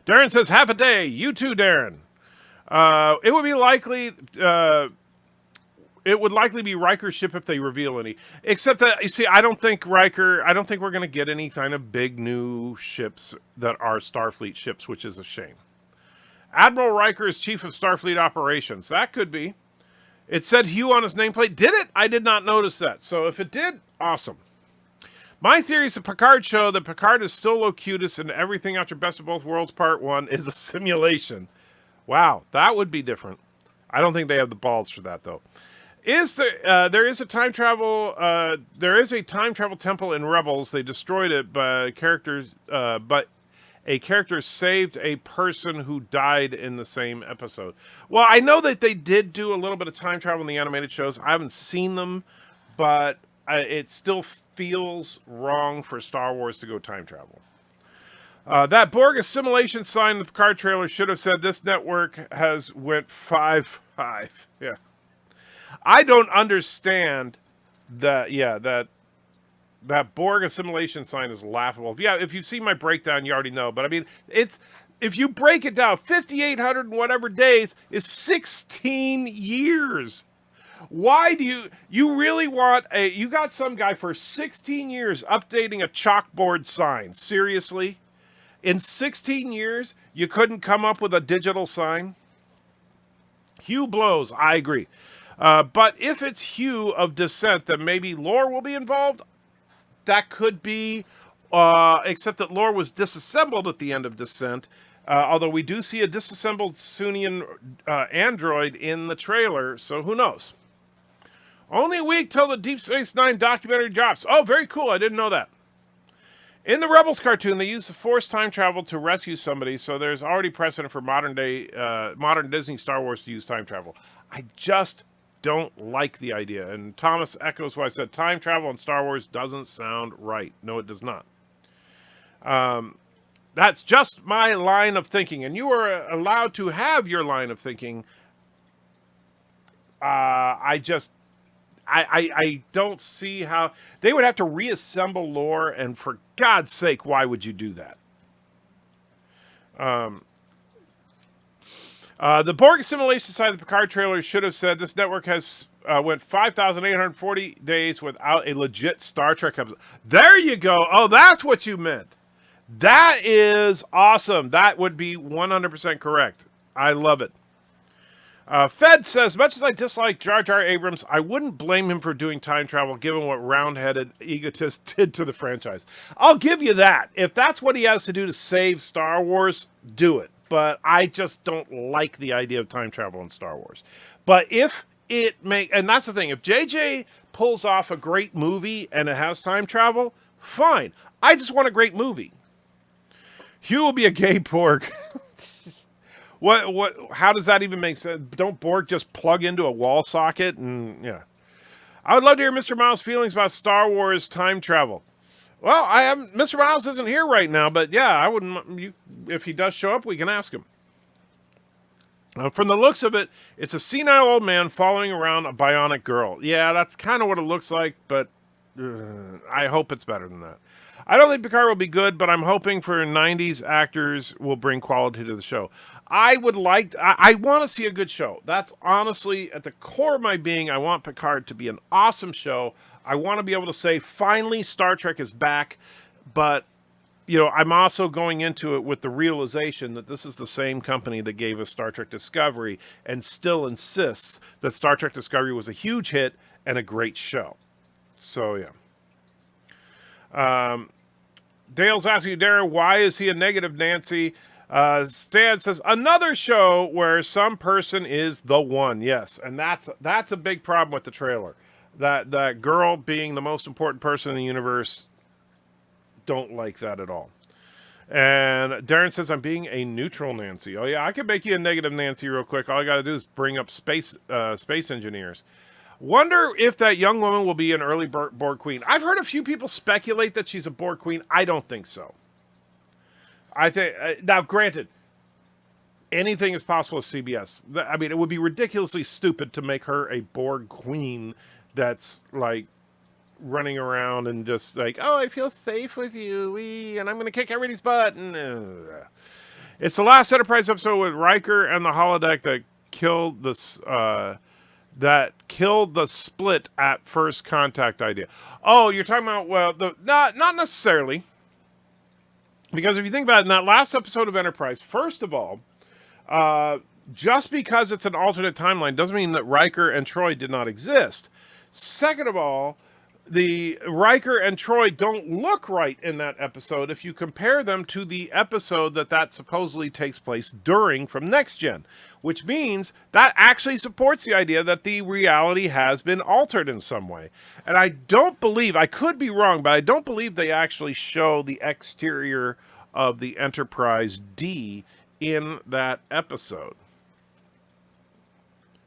Darren says, half a day. You too, Darren. It would be likely. It would likely be Riker's ship if they reveal any. Except that, you see, I don't think we're going to get any kind of big new ships that are Starfleet ships, which is a shame. Admiral Riker is Chief of Starfleet Operations. That could be. It said Hugh on his nameplate. Did it? I did not notice that. So if it did, awesome. My theory is the Picard show that Picard is still Locutus and everything after Best of Both Worlds Part 1 is a simulation. Wow, that would be different. I don't think they have the balls for that, though. There is a time travel temple in Rebels. They destroyed it, but a character saved a person who died in the same episode. Well, I know that they did do a little bit of time travel in the animated shows. I haven't seen them, but it still feels wrong for Star Wars to go time travel. That Borg assimilation sign in the Picard trailer should have said this network has went 5-5. Yeah. I don't understand that. Yeah, that Borg assimilation sign is laughable. Yeah, if you see my breakdown, you already know. But I mean, if you break it down, 5,800 and whatever days is 16 years. Why do you really want you got some guy for 16 years updating a chalkboard sign? Seriously? In 16 years, you couldn't come up with a digital sign? Hugh blows. I agree. But if it's Hugh of Descent, then maybe Lore will be involved. That could be, except that Lore was disassembled at the end of Descent. Although we do see a disassembled Soonian android in the trailer, so who knows? Only a week till the Deep Space Nine documentary drops. Oh, very cool. I didn't know that. In the Rebels cartoon, they use the Force time travel to rescue somebody, so there's already precedent for modern Disney Star Wars to use time travel. I just don't like the idea. And Thomas echoes what I said. Time travel in Star Wars doesn't sound right. No, it does not. That's just my line of thinking. And you are allowed to have your line of thinking. I don't see how they would have to reassemble Lore, and for God's sake, why would you do that? The Borg assimilation side of the Picard trailer should have said this network has went 5,840 days without a legit Star Trek episode. There you go. Oh, that's what you meant. That is awesome. That would be 100% correct. I love it. Fed says, much as I dislike Jar Jar Abrams, I wouldn't blame him for doing time travel given what round-headed egotist did to the franchise. I'll give you that. If that's what he has to do to save Star Wars, do it. But I just don't like the idea of time travel in Star Wars. But if and that's the thing, if JJ pulls off a great movie and it has time travel, fine. I just want a great movie. Hugh will be a gay Borg. How does that even make sense? Don't Borg just plug into a wall socket? And yeah. I would love to hear Mr. Miles' feelings about Star Wars time travel. Well, Mr. Miles isn't here right now, but yeah, I wouldn't. If he does show up, we can ask him. From the looks of it, it's a senile old man following around a bionic girl. Yeah, that's kind of what it looks like, but I hope it's better than that. I don't think Picard will be good, but I'm hoping for 90s actors will bring quality to the show. I want to see a good show. That's honestly at the core of my being. I want Picard to be an awesome show. I want to be able to say, finally, Star Trek is back. But, you know, I'm also going into it with the realization that this is the same company that gave us Star Trek Discovery and still insists that Star Trek Discovery was a huge hit and a great show. So, yeah. Dale's asking Darren, why is he a negative Nancy? Stan says, another show where some person is the one. Yes, and that's a big problem with the trailer. That girl being the most important person in the universe don't like that at all. And Darren says, I'm being a neutral Nancy. Oh, yeah, I can make you a negative Nancy real quick. All I got to do is bring up space engineers. Wonder if that young woman will be an early Borg queen. I've heard a few people speculate that she's a Borg queen. I don't think so. I think, now granted, anything is possible with CBS. I mean, it would be ridiculously stupid to make her a Borg queen that's like running around and just like, oh, I feel safe with you, and I'm going to kick everybody's butt. And, it's the last Enterprise episode with Riker and the holodeck that killed this. That killed the split at first contact idea. Oh, you're talking about, well, not necessarily. Because if you think about it, in that last episode of Enterprise, first of all, just because it's an alternate timeline doesn't mean that Riker and Troy did not exist. Second of all, the Riker and Troy don't look right in that episode if you compare them to the episode that supposedly takes place during from Next Gen, which means that actually supports the idea that the reality has been altered in some way. And I don't believe, I could be wrong, but I don't believe they actually show the exterior of the Enterprise D in that episode.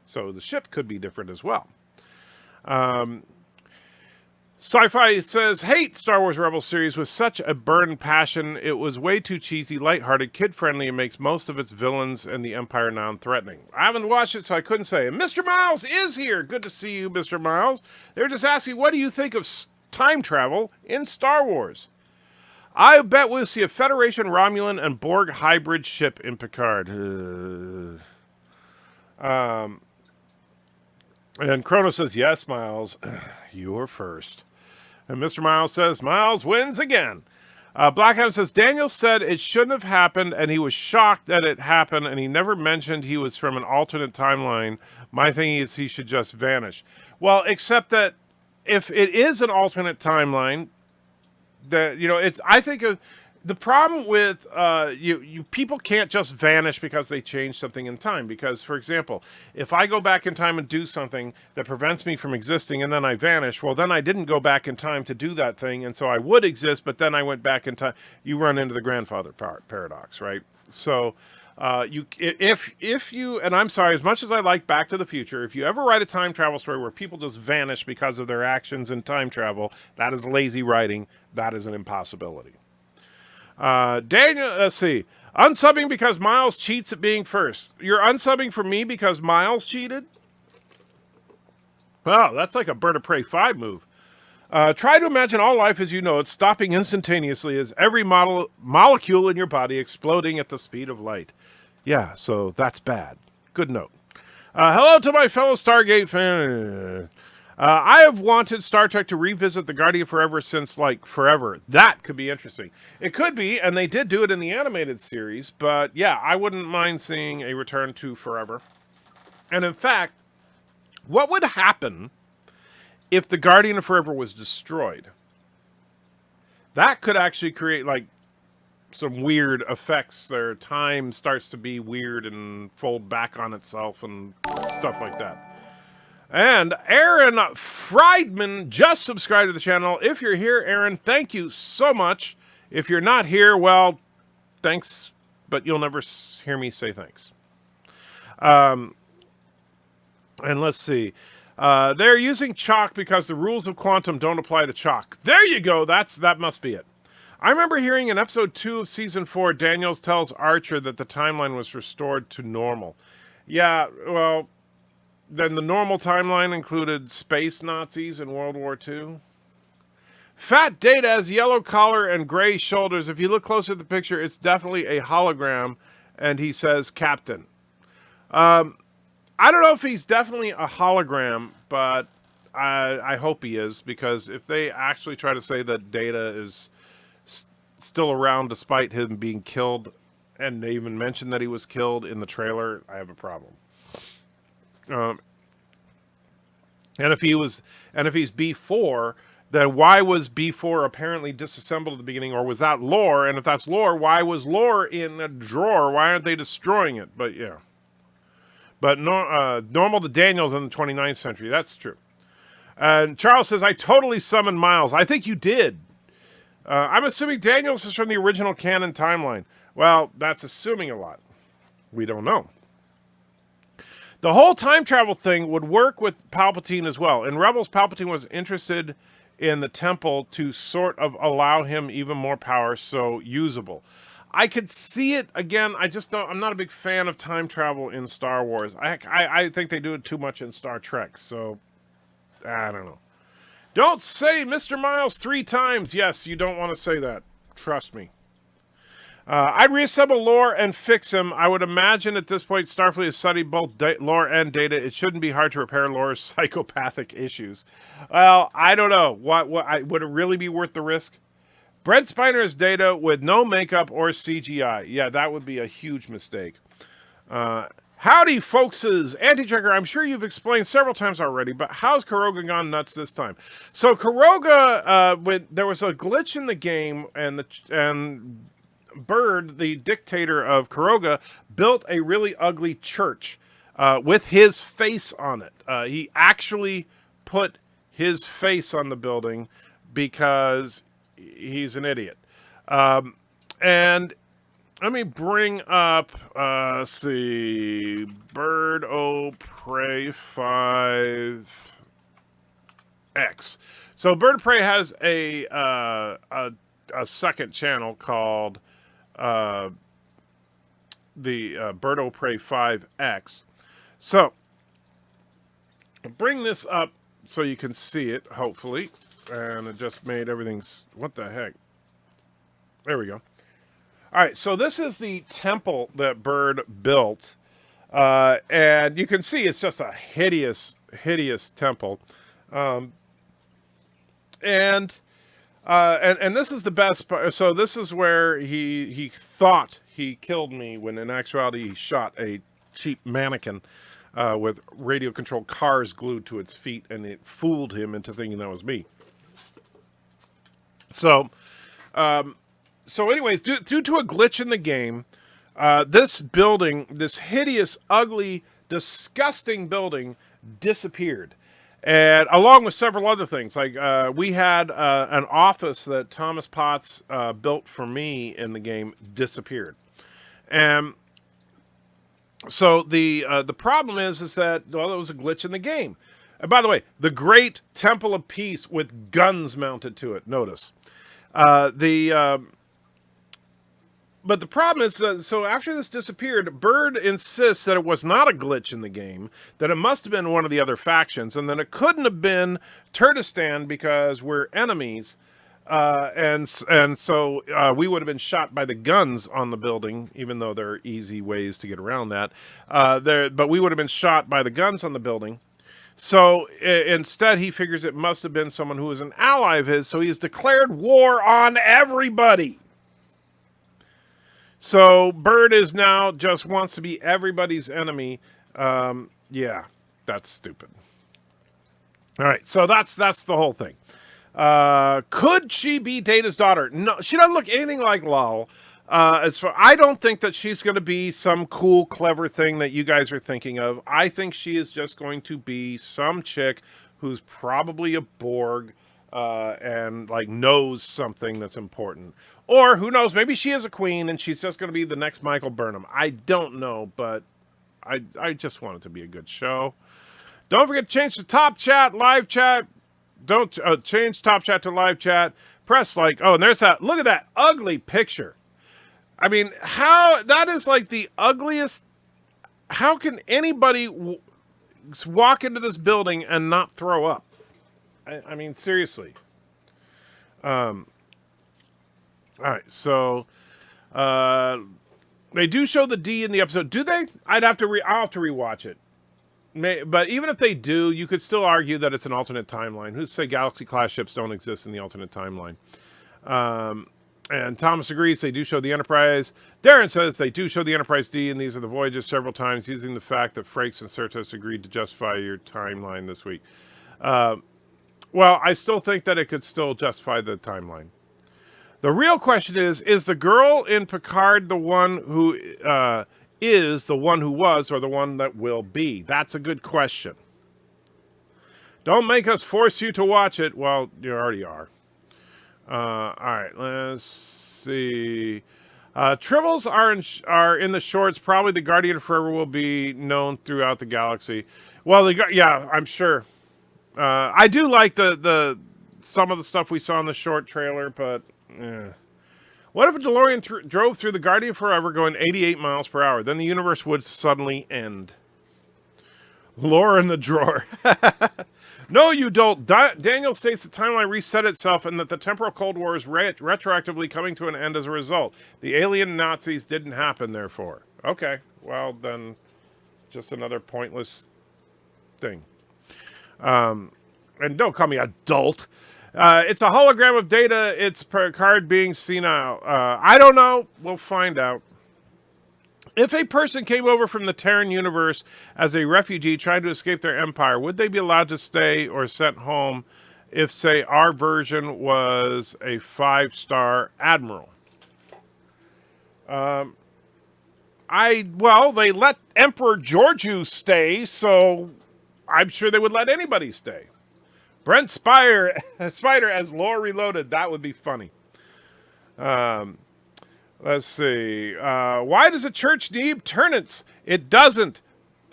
So the ship could be different as well. Sci-Fi says, hate Star Wars Rebels series with such a burned passion. It was way too cheesy, lighthearted, kid-friendly, and makes most of its villains and the Empire non-threatening. I haven't watched it, so I couldn't say. And Mr. Miles is here. Good to see you, Mr. Miles. They're just asking, what do you think of time travel in Star Wars? I bet we'll see a Federation, Romulan, and Borg hybrid ship in Picard. And Chrono says, yes, Miles, you're first. And Mr. Miles says, Miles wins again. Black Adam says, Daniel said it shouldn't have happened, and he was shocked that it happened, and he never mentioned he was from an alternate timeline. My thing is he should just vanish. Well, except that if it is an alternate timeline, that, you know, it's, I think the problem with you people can't just vanish because they change something in time. Because, for example, if I go back in time and do something that prevents me from existing and then I vanish, well, then I didn't go back in time to do that thing, and so I would exist, but then I went back in time. You run into the grandfather paradox, right? So if you, and I'm sorry, as much as I like Back to the Future, if you ever write a time travel story where people just vanish because of their actions in time travel, that is lazy writing. That is an impossibility. Daniel, let's see. Unsubbing because Miles cheats at being first. You're unsubbing for me because Miles cheated? Wow, that's like a Bird of Prey 5 move. Try to imagine all life as you know it stopping instantaneously as every molecule in your body exploding at the speed of light. Yeah, so that's bad. Good note. Hello to my fellow Stargate fan. I have wanted Star Trek to revisit the Guardian Forever since, like, forever. That could be interesting. It could be, and they did do it in the animated series, but yeah, I wouldn't mind seeing a return to Forever. And in fact, what would happen if the Guardian of Forever was destroyed? That could actually create, like, some weird effects. Their time starts to be weird and fold back on itself and stuff like that. And Aaron Friedman just subscribed to the channel. If you're here, Aaron, thank you so much. If you're not here, well, thanks, but you'll never hear me say thanks. And let's see. They're using chalk because the rules of quantum don't apply to chalk. There you go. That must be it. I remember hearing in episode 2 of season 4, Daniels tells Archer that the timeline was restored to normal. Yeah, well, then the normal timeline included space Nazis in World War II. Fat Data has yellow collar and gray shoulders. If you look closer at the picture, it's definitely a hologram, and he says Captain. I don't know if he's definitely a hologram, but I hope he is, because if they actually try to say that Data is still around despite him being killed, and they even mentioned that he was killed in the trailer, I have a problem. And if he's B4, then why was B4 apparently disassembled at the beginning, or was that lore? And if that's lore, why was lore in a drawer? Why aren't they destroying it? But yeah. But normal to Daniels in the 29th century. That's true. And Charles says, I totally summoned Miles. I think you did. I'm assuming Daniels is from the original canon timeline. Well, that's assuming a lot. We don't know. The whole time travel thing would work with Palpatine as well. In Rebels, Palpatine was interested in the temple to sort of allow him even more power, so usable. I could see it again. I just don't. I'm not a big fan of time travel in Star Wars. I think they do it too much in Star Trek. So I don't know. Don't say Mr. Miles 3 times. Yes, you don't want to say that. Trust me. I'd reassemble Lore and fix him. I would imagine at this point Starfleet has studied both Lore and Data. It shouldn't be hard to repair Lore's psychopathic issues. Well, I don't know. Would it really be worth the risk? Brent Spiner's Data with no makeup or CGI. Yeah, that would be a huge mistake. Howdy, folkses. Anti-Checker, I'm sure you've explained several times already, but how's Caroga gone nuts this time? So Caroga, there was a glitch in the game, and Bird, the dictator of Caroga, built a really ugly church with his face on it. He actually put his face on the building because he's an idiot. And let me bring up, let's see, BIRDOPREY 5X. So BIRDOPREY has a second channel called the BIRDOPREY 5X. So I'll bring this up so you can see it, hopefully. And it just made everything... What the heck? There we go. All right, so this is the temple that Bird built. And you can see it's just a hideous, hideous temple. And this is the best part. So this is where he thought he killed me, when in actuality he shot a cheap mannequin with radio-controlled cars glued to its feet, and it fooled him into thinking that was me. So, anyways, due to a glitch in the game, this building, this hideous, ugly, disgusting building, disappeared. And along with several other things, like we had an office that Thomas Potts built for me in the game disappeared. And so the problem is that, well, there was a glitch in the game. And by the way, the Great Temple of Peace with guns mounted to it. Notice. But the problem is that, so after this disappeared, Bird insists that it was not a glitch in the game, that it must have been one of the other factions, and that it couldn't have been Turkestan because we're enemies, and so we would have been shot by the guns on the building, even though there are easy ways to get around that. But we would have been shot by the guns on the building. So instead, he figures it must have been someone who was an ally of his, so he's declared war on everybody. So Bird is now just wants to be everybody's enemy. Yeah, that's stupid. All right, so that's the whole thing. Could she be Data's daughter? No, she doesn't look anything like Lal. I don't think that she's going to be some cool, clever thing that you guys are thinking of. I think she is just going to be some chick who's probably a Borg and like knows something that's important. Or who knows, maybe she is a queen and she's just going to be the next Michael Burnham. I don't know, but I just want it to be a good show. Don't forget to change the top chat, live chat. Don't change top chat to live chat. Press like. Oh, and there's that. Look at that ugly picture. I mean, how that is like the ugliest. How can anybody walk into this building and not throw up? I mean, seriously. All right, so they do show the D in the episode. Do they? I'll have to rewatch it. But even if they do, you could still argue that it's an alternate timeline. Who's say Galaxy-class ships don't exist in the alternate timeline? And Thomas agrees they do show the Enterprise. Darren says they do show the Enterprise D, and these are the voyages several times, using the fact that Frakes and Certos agreed to justify your timeline this week. Well, I still think that it could still justify the timeline. The real question is the girl in Picard the one who is the one who was or the one that will be? That's a good question. Don't make us force you to watch it. Well, you already are. All right, let's see. Tribbles are in the shorts. Probably the Guardian Forever will be known throughout the galaxy. Well, yeah, I'm sure. I do like the some of the stuff we saw in the short trailer, but what if a DeLorean drove through the Guardian Forever going 88 miles per hour? Then the universe would suddenly end. Lore in the drawer. No, you don't. Daniel states the timeline reset itself and that the temporal Cold War is retroactively coming to an end as a result. The alien Nazis didn't happen, therefore. Okay, well, then just another pointless thing. And don't call me adult. It's a hologram of Data. It's Picard being senile. I don't know. We'll find out. If a person came over from the Terran universe as a refugee trying to escape their empire, would they be allowed to stay or sent home if, say, our version was a 5-star admiral? Well, they let Emperor Georgiou stay, so I'm sure they would let anybody stay. Brent Spider as Lore Reloaded. That would be funny. Let's see. Why does a church need turnips? It doesn't,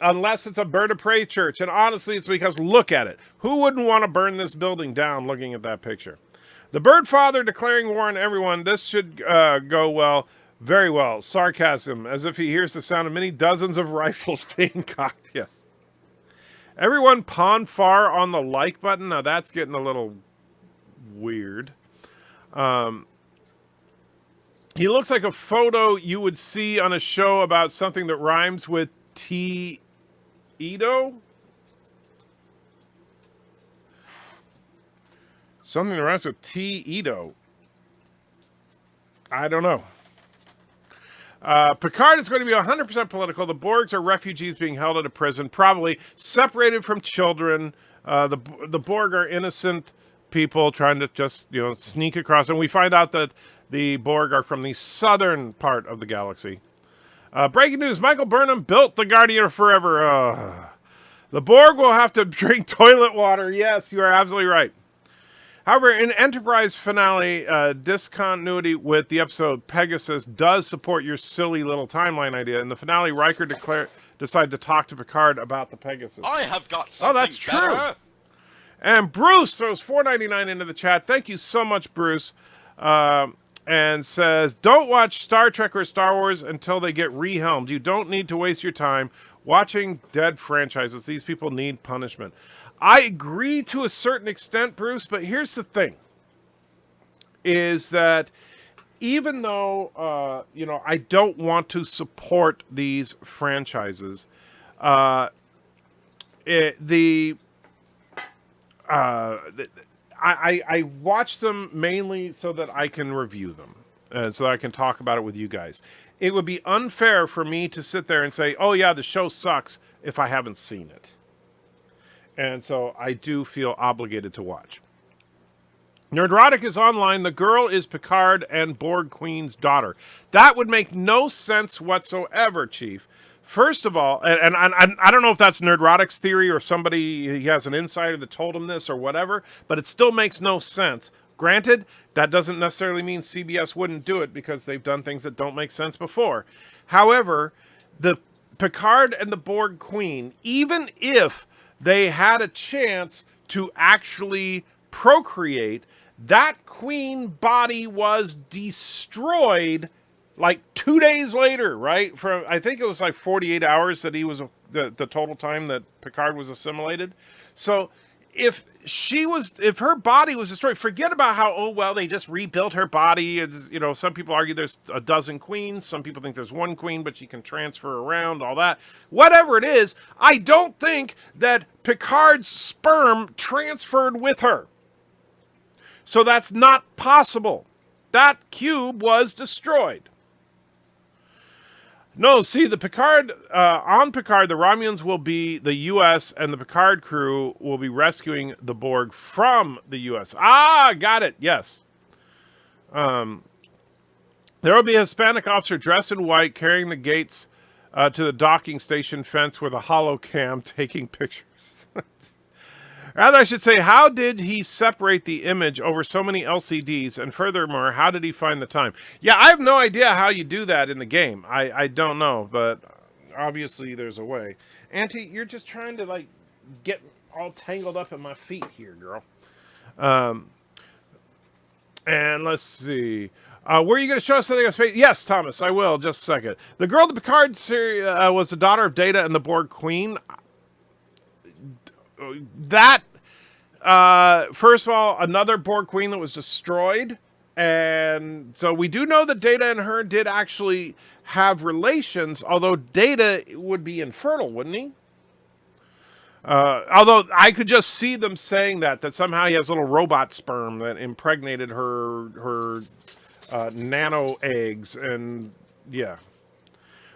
unless it's a BIRDOPREY church. And honestly, it's because look at it. Who wouldn't want to burn this building down looking at that picture? The Bird Father declaring war on everyone. This should go well. Very well. Sarcasm, as if he hears the sound of many dozens of rifles being cocked. Yes. Everyone pawn far on the like button. Now that's getting a little weird. He looks like a photo you would see on a show about something that rhymes with T-Edo? Something that rhymes with T-Edo. I don't know. Picard is going to be 100% political. The Borgs are refugees being held at a prison, probably separated from children. The Borg are innocent people trying to just, sneak across. And we find out that the Borg are from the southern part of the galaxy. Breaking news, Michael Burnham built the Guardian Forever. The Borg will have to drink toilet water. Yes, you are absolutely right. However, in Enterprise finale, discontinuity with the episode Pegasus does support your silly little timeline idea. In the finale, Riker decided to talk to Picard about the Pegasus. I have got something that's true. better. And Bruce throws $4.99 into the chat. Thank you so much, Bruce. And says, don't watch Star Trek or Star Wars until they get rehelmed. You don't need to waste your time watching dead franchises. These people need punishment. I agree to a certain extent, Bruce, but here's the thing. Is that even though, I don't want to support these franchises, I watch them mainly so that I can review them and so that I can talk about it with you guys. It would be unfair for me to sit there and say, oh yeah, the show sucks if I haven't seen it. And so I do feel obligated to watch. Nerdrotic is online. The girl is Picard and Borg Queen's daughter. That would make no sense whatsoever, Chief. First of all, and I don't know if that's Nerdrotic's theory or somebody, he has an insider that told him this or whatever, but it still makes no sense. Granted, that doesn't necessarily mean CBS wouldn't do it because they've done things that don't make sense before. However, the Picard and the Borg Queen, even if they had a chance to actually procreate, that queen body was destroyed like 2 days later, right? I think it was like 48 hours that he was the total time that Picard was assimilated. So if her body was destroyed, forget about how, they just rebuilt her body. It's, some people argue there's a dozen queens. Some people think there's one queen, but she can transfer around, all that. Whatever it is, I don't think that Picard's sperm transferred with her. So that's not possible. That cube was destroyed. No, see, the Picard, on Picard, the Romulans will be the U.S., and the Picard crew will be rescuing the Borg from the U.S. Ah, got it, yes. There will be a Hispanic officer dressed in white carrying the gates to the docking station fence with a holocam taking pictures. Rather, I should say, how did he separate the image over so many LCDs? And furthermore, how did he find the time? Yeah, I have no idea how you do that in the game. I don't know, but obviously there's a way. Auntie, you're just trying to, like, get all tangled up in my feet here, girl. And let's see. Were you going to show us something on space? Yes, Thomas, I will. Just a second. The girl in the Picard series was the daughter of Data and the Borg Queen. That, first of all, another Borg Queen that was destroyed. And so we do know that Data and her did actually have relations, although Data would be infertile, wouldn't he? Although I could just see them saying that somehow he has little robot sperm that impregnated her nano eggs, and yeah.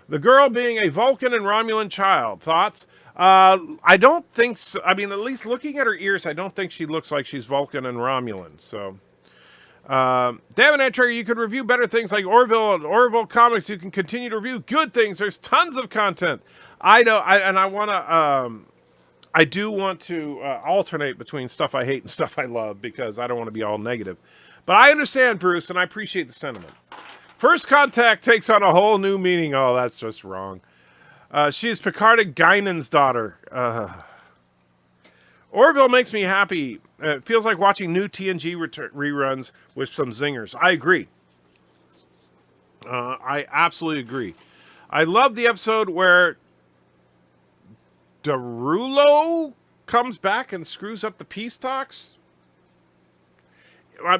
The girl being a Vulcan and Romulan child. Thoughts? I don't think so. I mean, at least looking at her ears, I don't think she looks like she's Vulcan and Romulan. So, damn it, Trigger, you could review better things like Orville and Orville comics. You can continue to review good things. There's tons of content. I know, and I want to. I do want to alternate between stuff I hate and stuff I love because I don't want to be all negative. But I understand, Bruce, and I appreciate the sentiment. First Contact takes on a whole new meaning. Oh, that's just wrong. She is Picard and Guinan's daughter. Orville makes me happy. It feels like watching new TNG reruns with some zingers. I agree. I absolutely agree. I love the episode where Derulo comes back and screws up the peace talks.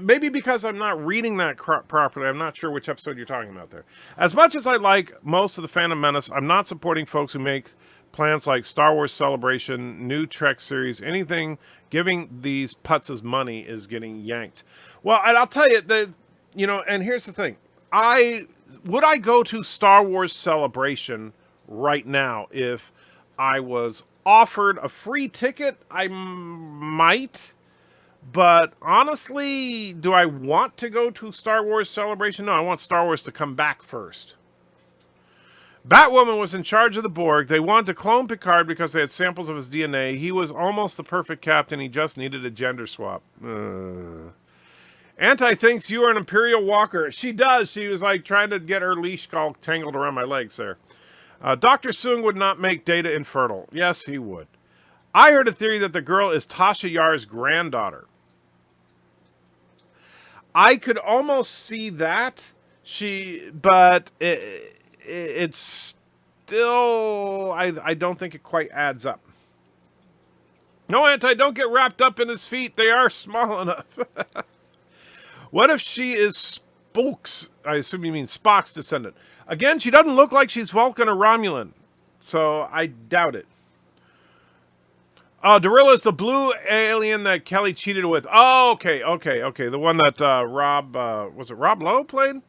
Maybe because I'm not reading that properly. I'm not sure which episode you're talking about there. As much as I like most of the Phantom Menace, I'm not supporting folks who make plans like Star Wars Celebration, new Trek series, anything giving these putzes money is getting yanked. Well, and I'll tell you, and here's the thing. Would I go to Star Wars Celebration right now if I was offered a free ticket? I might. But honestly, do I want to go to Star Wars Celebration? No, I want Star Wars to come back first. Batwoman was in charge of the Borg. They wanted to clone Picard because they had samples of his DNA. He was almost the perfect captain. He just needed a gender swap. Anti thinks you are an Imperial Walker. She does. She was like trying to get her leash all tangled around my legs there. Dr. Soong would not make Data infertile. Yes, he would. I heard a theory that the girl is Tasha Yar's granddaughter. I could almost see that. But it's still, I don't think it quite adds up. No, Anti, don't get wrapped up in his feet. They are small enough. What if she is Spock's, I assume you mean Spock's descendant? Again, she doesn't look like she's Vulcan or Romulan. So I doubt it. Oh, Darilla is the blue alien that Kelly cheated with. Oh, okay. The one that Rob Lowe played?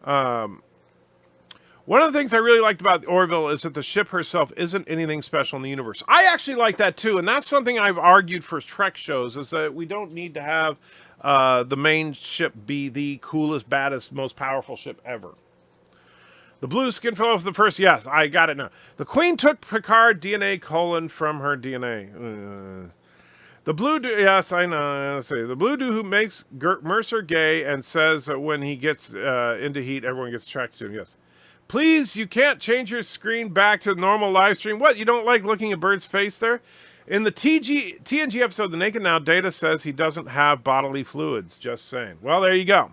One of the things I really liked about Orville is that the ship herself isn't anything special in the universe. I actually like that too, and that's something I've argued for Trek shows, is that we don't need to have the main ship be the coolest, baddest, most powerful ship ever. The blue skin fellow for the first, yes, I got it now. The Queen took Picard DNA colon from her DNA. The blue dude, yes, I know. Let's see. The blue dude who makes Mercer gay and says that when he gets into heat, everyone gets attracted to him. Yes. Please, you can't change your screen back to normal live stream. What, you don't like looking at Bird's face there? In the TNG episode, The Naked Now, Data says he doesn't have bodily fluids. Just saying. Well, there you go.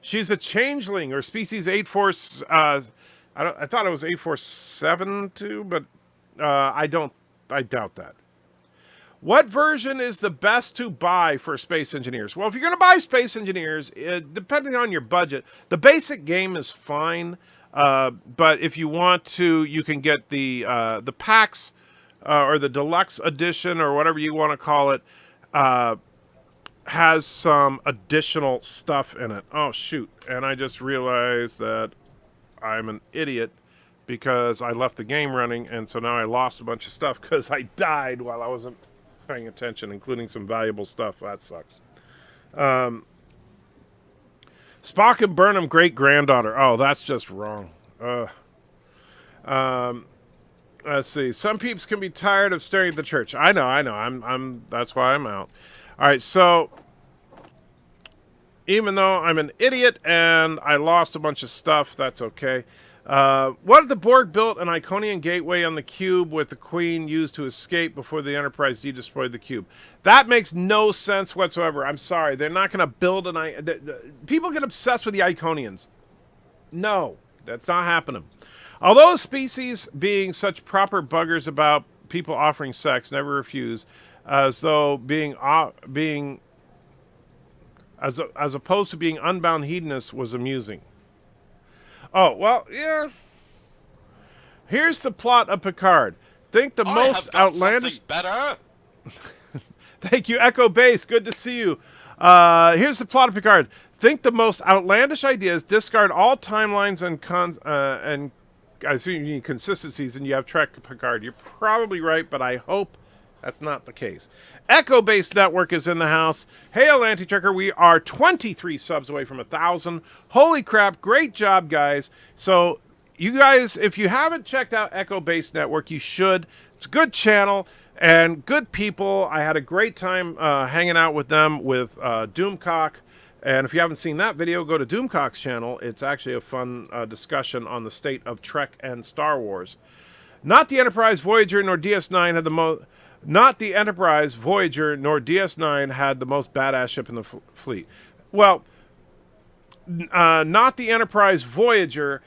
She's a changeling, or species 846. I thought it was 847 but I doubt that. What version is the best to buy for Space Engineers? Well, if you're going to buy Space Engineers, depending on your budget, the basic game is fine. But if you want to, you can get the packs or the deluxe edition or whatever you want to call it. Has some additional stuff in it. Oh, shoot. And I just realized that I'm an idiot because I left the game running, and so now I lost a bunch of stuff because I died while I wasn't paying attention, including some valuable stuff. That sucks. Spock and Burnham great-granddaughter. Oh, that's just wrong. Let's see. Some peeps can be tired of staring at the church. I know. I'm. That's why I'm out. All right. So, even though I'm an idiot and I lost a bunch of stuff, that's okay. What if the Borg built an Iconian gateway on the cube with the Queen used to escape before the Enterprise destroyed the cube? That makes no sense whatsoever. I'm sorry. They're not going to build people get obsessed with the Iconians. No, that's not happening. Although species being such proper buggers about people offering sex never refuse, as though as opposed to being unbound hedonists was amusing. Oh, well, yeah. Here's the plot of Picard. Think the most outlandish... better. Thank you, Echo Base. Good to see you. Here's the plot of Picard. Think the most outlandish ideas, discard all timelines and I see you need consistencies, and you have Trek Picard. You're probably right, but I hope that's not the case. Echo Base Network is in the house. Hail, Anti-Trekker. We are 23 subs away from 1,000. Holy crap. Great job, guys. So, you guys, if you haven't checked out Echo Base Network, you should. It's a good channel and good people. I had a great time hanging out with them with Doomcock. And if you haven't seen that video, go to Doomcock's channel. It's actually a fun discussion on the state of Trek and Star Wars. Not the Enterprise, Voyager, nor DS9 had the most... Not the Enterprise, Voyager, nor DS9 had the most badass ship in the fleet. Well, not the Enterprise, Voyager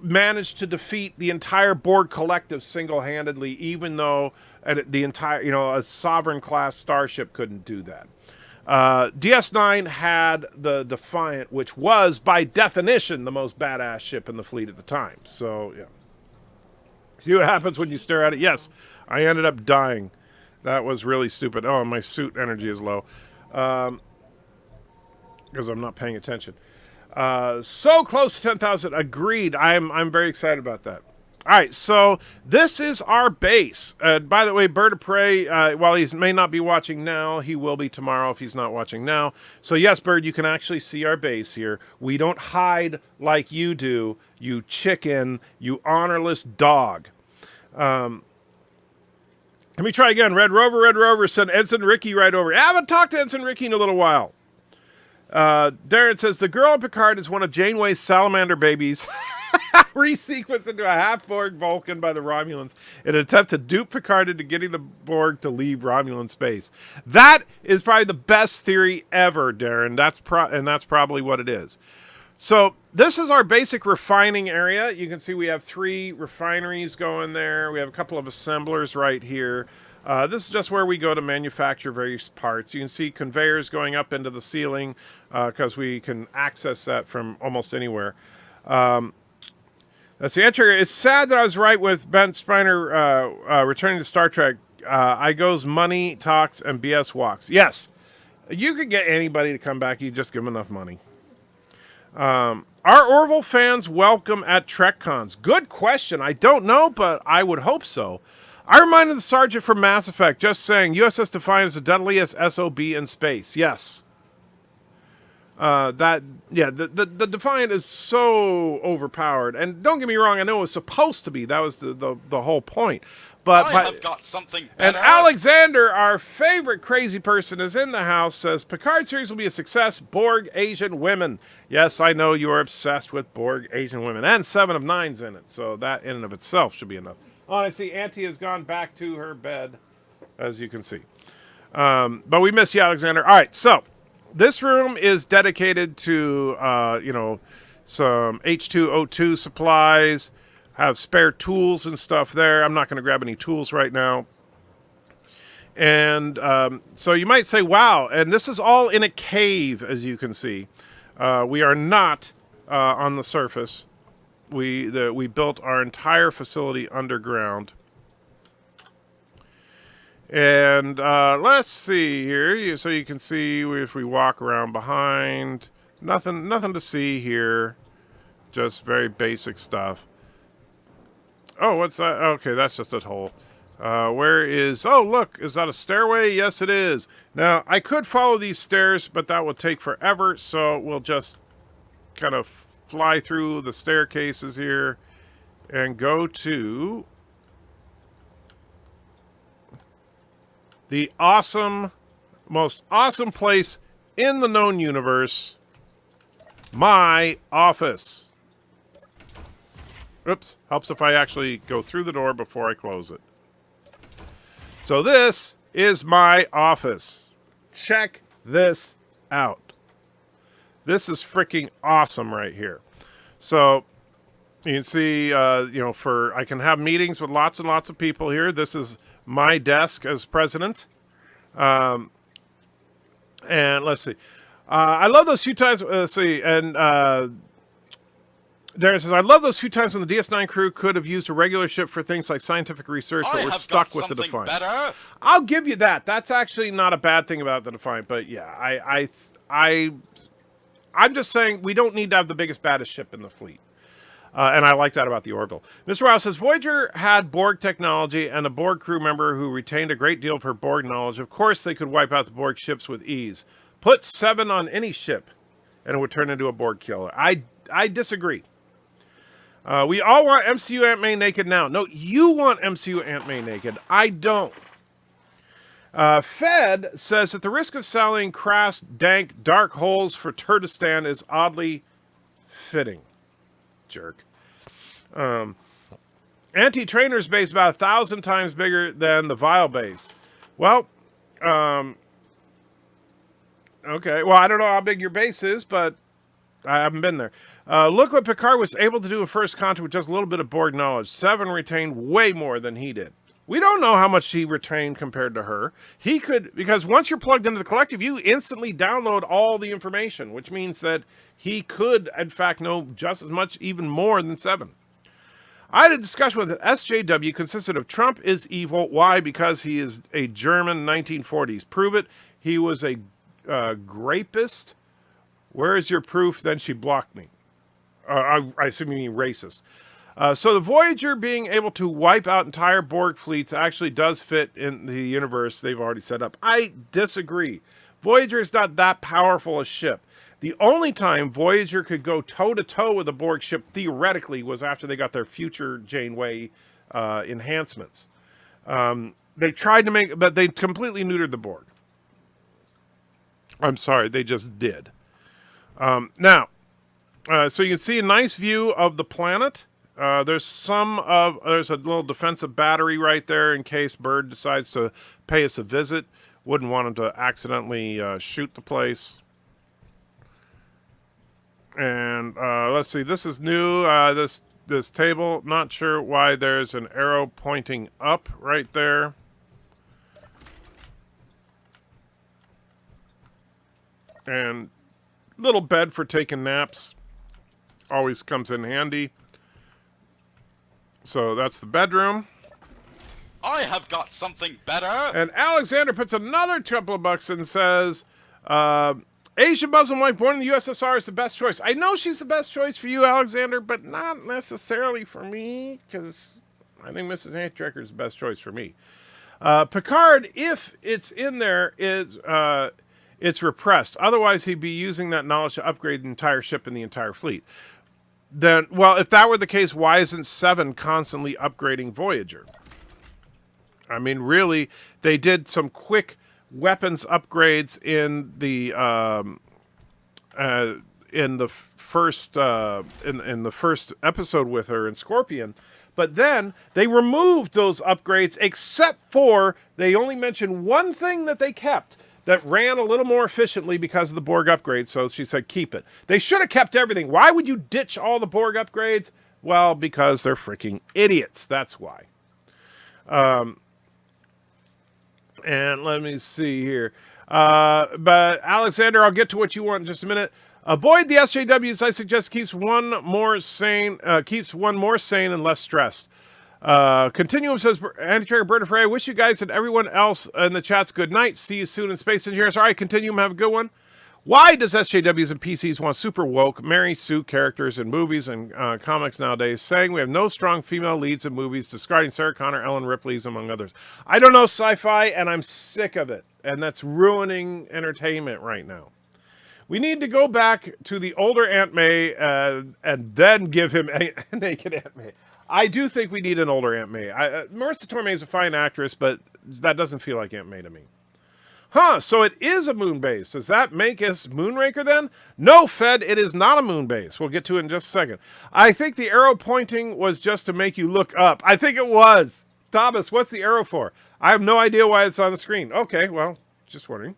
managed to defeat the entire Borg collective single-handedly, even though the entire, a Sovereign-class starship couldn't do that. DS9 had the Defiant, which was, by definition, the most badass ship in the fleet at the time. So, yeah. See what happens when you stare at it? Yes, I ended up dying. That was really stupid. Oh, my suit energy is low. Because I'm not paying attention. So close to 10,000. Agreed. I'm very excited about that. All right, so this is our base. By the way, BIRDOPREY, while he may not be watching now, he will be tomorrow if he's not watching now. So yes, Bird, you can actually see our base here. We don't hide like you do, you chicken, you honorless dog. Let me try again. Red Rover, send Ensign Ricky right over. I haven't talked to Ensign Ricky in a little while. Darren says, the girl in Picard is one of Janeway's salamander babies. Resequenced into a half-Borg Vulcan by the Romulans in an attempt to dupe Picard into getting the Borg to leave Romulan space. That is probably the best theory ever, Darren. That's probably what it is. So this is our basic refining area. You can see we have 3 refineries going there. We have a couple of assemblers right here. This is just where we go to manufacture various parts. You can see conveyors going up into the ceiling because we can access that from almost anywhere. That's the answer. It's sad that I was right with Ben Spiner returning to Star Trek. I goes money, talks, and BS walks. Yes, you could get anybody to come back. You just give them enough money. Are Orville fans welcome at TrekCons? Good question. I don't know, but I would hope so. I reminded the sergeant from Mass Effect, just saying, USS Defiant is the deadliest SOB in space. Yes. The Defiant is so overpowered. And don't get me wrong, I know it was supposed to be. That was the whole point. But I've got something better. And Alexander, our favorite crazy person, is in the house, says, Picard series will be a success. Borg Asian women. Yes, I know you are obsessed with Borg Asian women. And 7 of 9's in it. So that in and of itself should be enough. Oh, I see Auntie has gone back to her bed, as you can see. But we miss you, Alexander. All right, so this room is dedicated to, some H2O2 supplies, have spare tools and stuff there. I'm not going to grab any tools right now. And so you might say, wow, and this is all in a cave, as you can see. We are not on the surface. We built our entire facility underground. And let's see here. So you can see if we walk around behind, nothing to see here. Just very basic stuff. Oh, what's that? Okay, that's just a hole. Where is... Oh, look, is that a stairway? Yes, it is. Now, I could follow these stairs, but that would take forever, so we'll just kind of fly through the staircases here and go to the awesome, most awesome place in the known universe, my office. Oops, helps if I actually go through the door before I close it. So this is my office. Check this out. This is freaking awesome right here. So you can see, I can have meetings with lots and lots of people here. This is my desk as president. And let's see. I love those few times. Let's see. And Darren says, I love those few times when the DS9 crew could have used a regular ship for things like scientific research, but we're stuck with the Defiant. Better. I'll give you that. That's actually not a bad thing about the Defiant. But yeah, I'm just saying we don't need to have the biggest, baddest ship in the fleet. And I like that about the Orville. Mr. Rouse says, Voyager had Borg technology and a Borg crew member who retained a great deal of her Borg knowledge. Of course, they could wipe out the Borg ships with ease. Put 7 on any ship, and it would turn into a Borg killer. I disagree. We all want MCU Aunt May naked now. No, you want MCU Aunt May naked. I don't. Fed says that the risk of selling crass, dank, dark holes for Turdistan is oddly fitting. Jerk. Anti-Trainer's base about 1,000 times bigger than the Vile base. Well, okay. Well, I don't know how big your base is, but I haven't been there. Look what Picard was able to do in First Contact with just a little bit of Borg knowledge. 7 retained way more than he did. We don't know how much he retained compared to her. He could, because once you're plugged into the collective, you instantly download all the information, which means that he could, in fact, know just as much, even more than 7. I had a discussion with an SJW consisted of Trump is evil. Why? Because he is a German 1940s. Prove it. He was a grapist. Where is your proof? Then she blocked me. I assume you mean racist. So the Voyager being able to wipe out entire Borg fleets actually does fit in the universe they've already set up. I disagree. Voyager is not that powerful a ship. The only time Voyager could go toe-to-toe with a Borg ship, theoretically, was after they got their future Janeway enhancements. They tried to make, but they completely neutered the Borg. I'm sorry, they just did. Now, so you can see a nice view of the planet. There's a little defensive battery right there in case Bird decides to pay us a visit. Wouldn't want him to accidentally shoot the place. And let's see, this is new. This table, not sure why there's an arrow pointing up right there. And little bed for taking naps. Always comes in handy. So that's the bedroom. I have got something better. And Alexander puts another couple of bucks and says, Asian Muslim wife born in the USSR is the best choice. I know she's the best choice for you, Alexander, but not necessarily for me, because I think Mrs. Antrekker is the best choice for me. Picard, if it's in there, is it's repressed. Otherwise, he'd be using that knowledge to upgrade the entire ship and the entire fleet. Then, well, if that were the case, why isn't 7 constantly upgrading Voyager? I mean, really, they did some quick weapons upgrades in the first episode with her in Scorpion, but then they removed those upgrades, except for they only mentioned one thing that they kept that ran a little more efficiently because of the Borg upgrade, so she said keep it. They should have kept everything. Why would you ditch all the Borg upgrades? Well, because they're freaking idiots. That's why. And let me see here. But Alexander, I'll get to what you want in just a minute. Avoid the SJWs. I suggest keeps one more sane and less stressed. Continuum says, Anti-Tracker BIRDOPREY, I wish you guys and everyone else in the chats good night. See you soon in Space Engineers. All right, Continuum, have a good one. Why does SJWs and PCs want super woke Mary Sue characters in movies and comics nowadays, saying we have no strong female leads in movies, discarding Sarah Connor, Ellen Ripley's, among others? I don't know sci-fi, and I'm sick of it. And that's ruining entertainment right now. We need to go back to the older Aunt May and then give him a naked Aunt May. I do think we need an older Aunt May. Marissa Tomei is a fine actress, but that doesn't feel like Aunt May to me. Huh, so it is a moon base. Does that make us Moonraker then? No, Fed, it is not a moon base. We'll get to it in just a second. I think the arrow pointing was just to make you look up. I think it was. Thomas, what's the arrow for? I have no idea why it's on the screen. Okay, well, just wondering.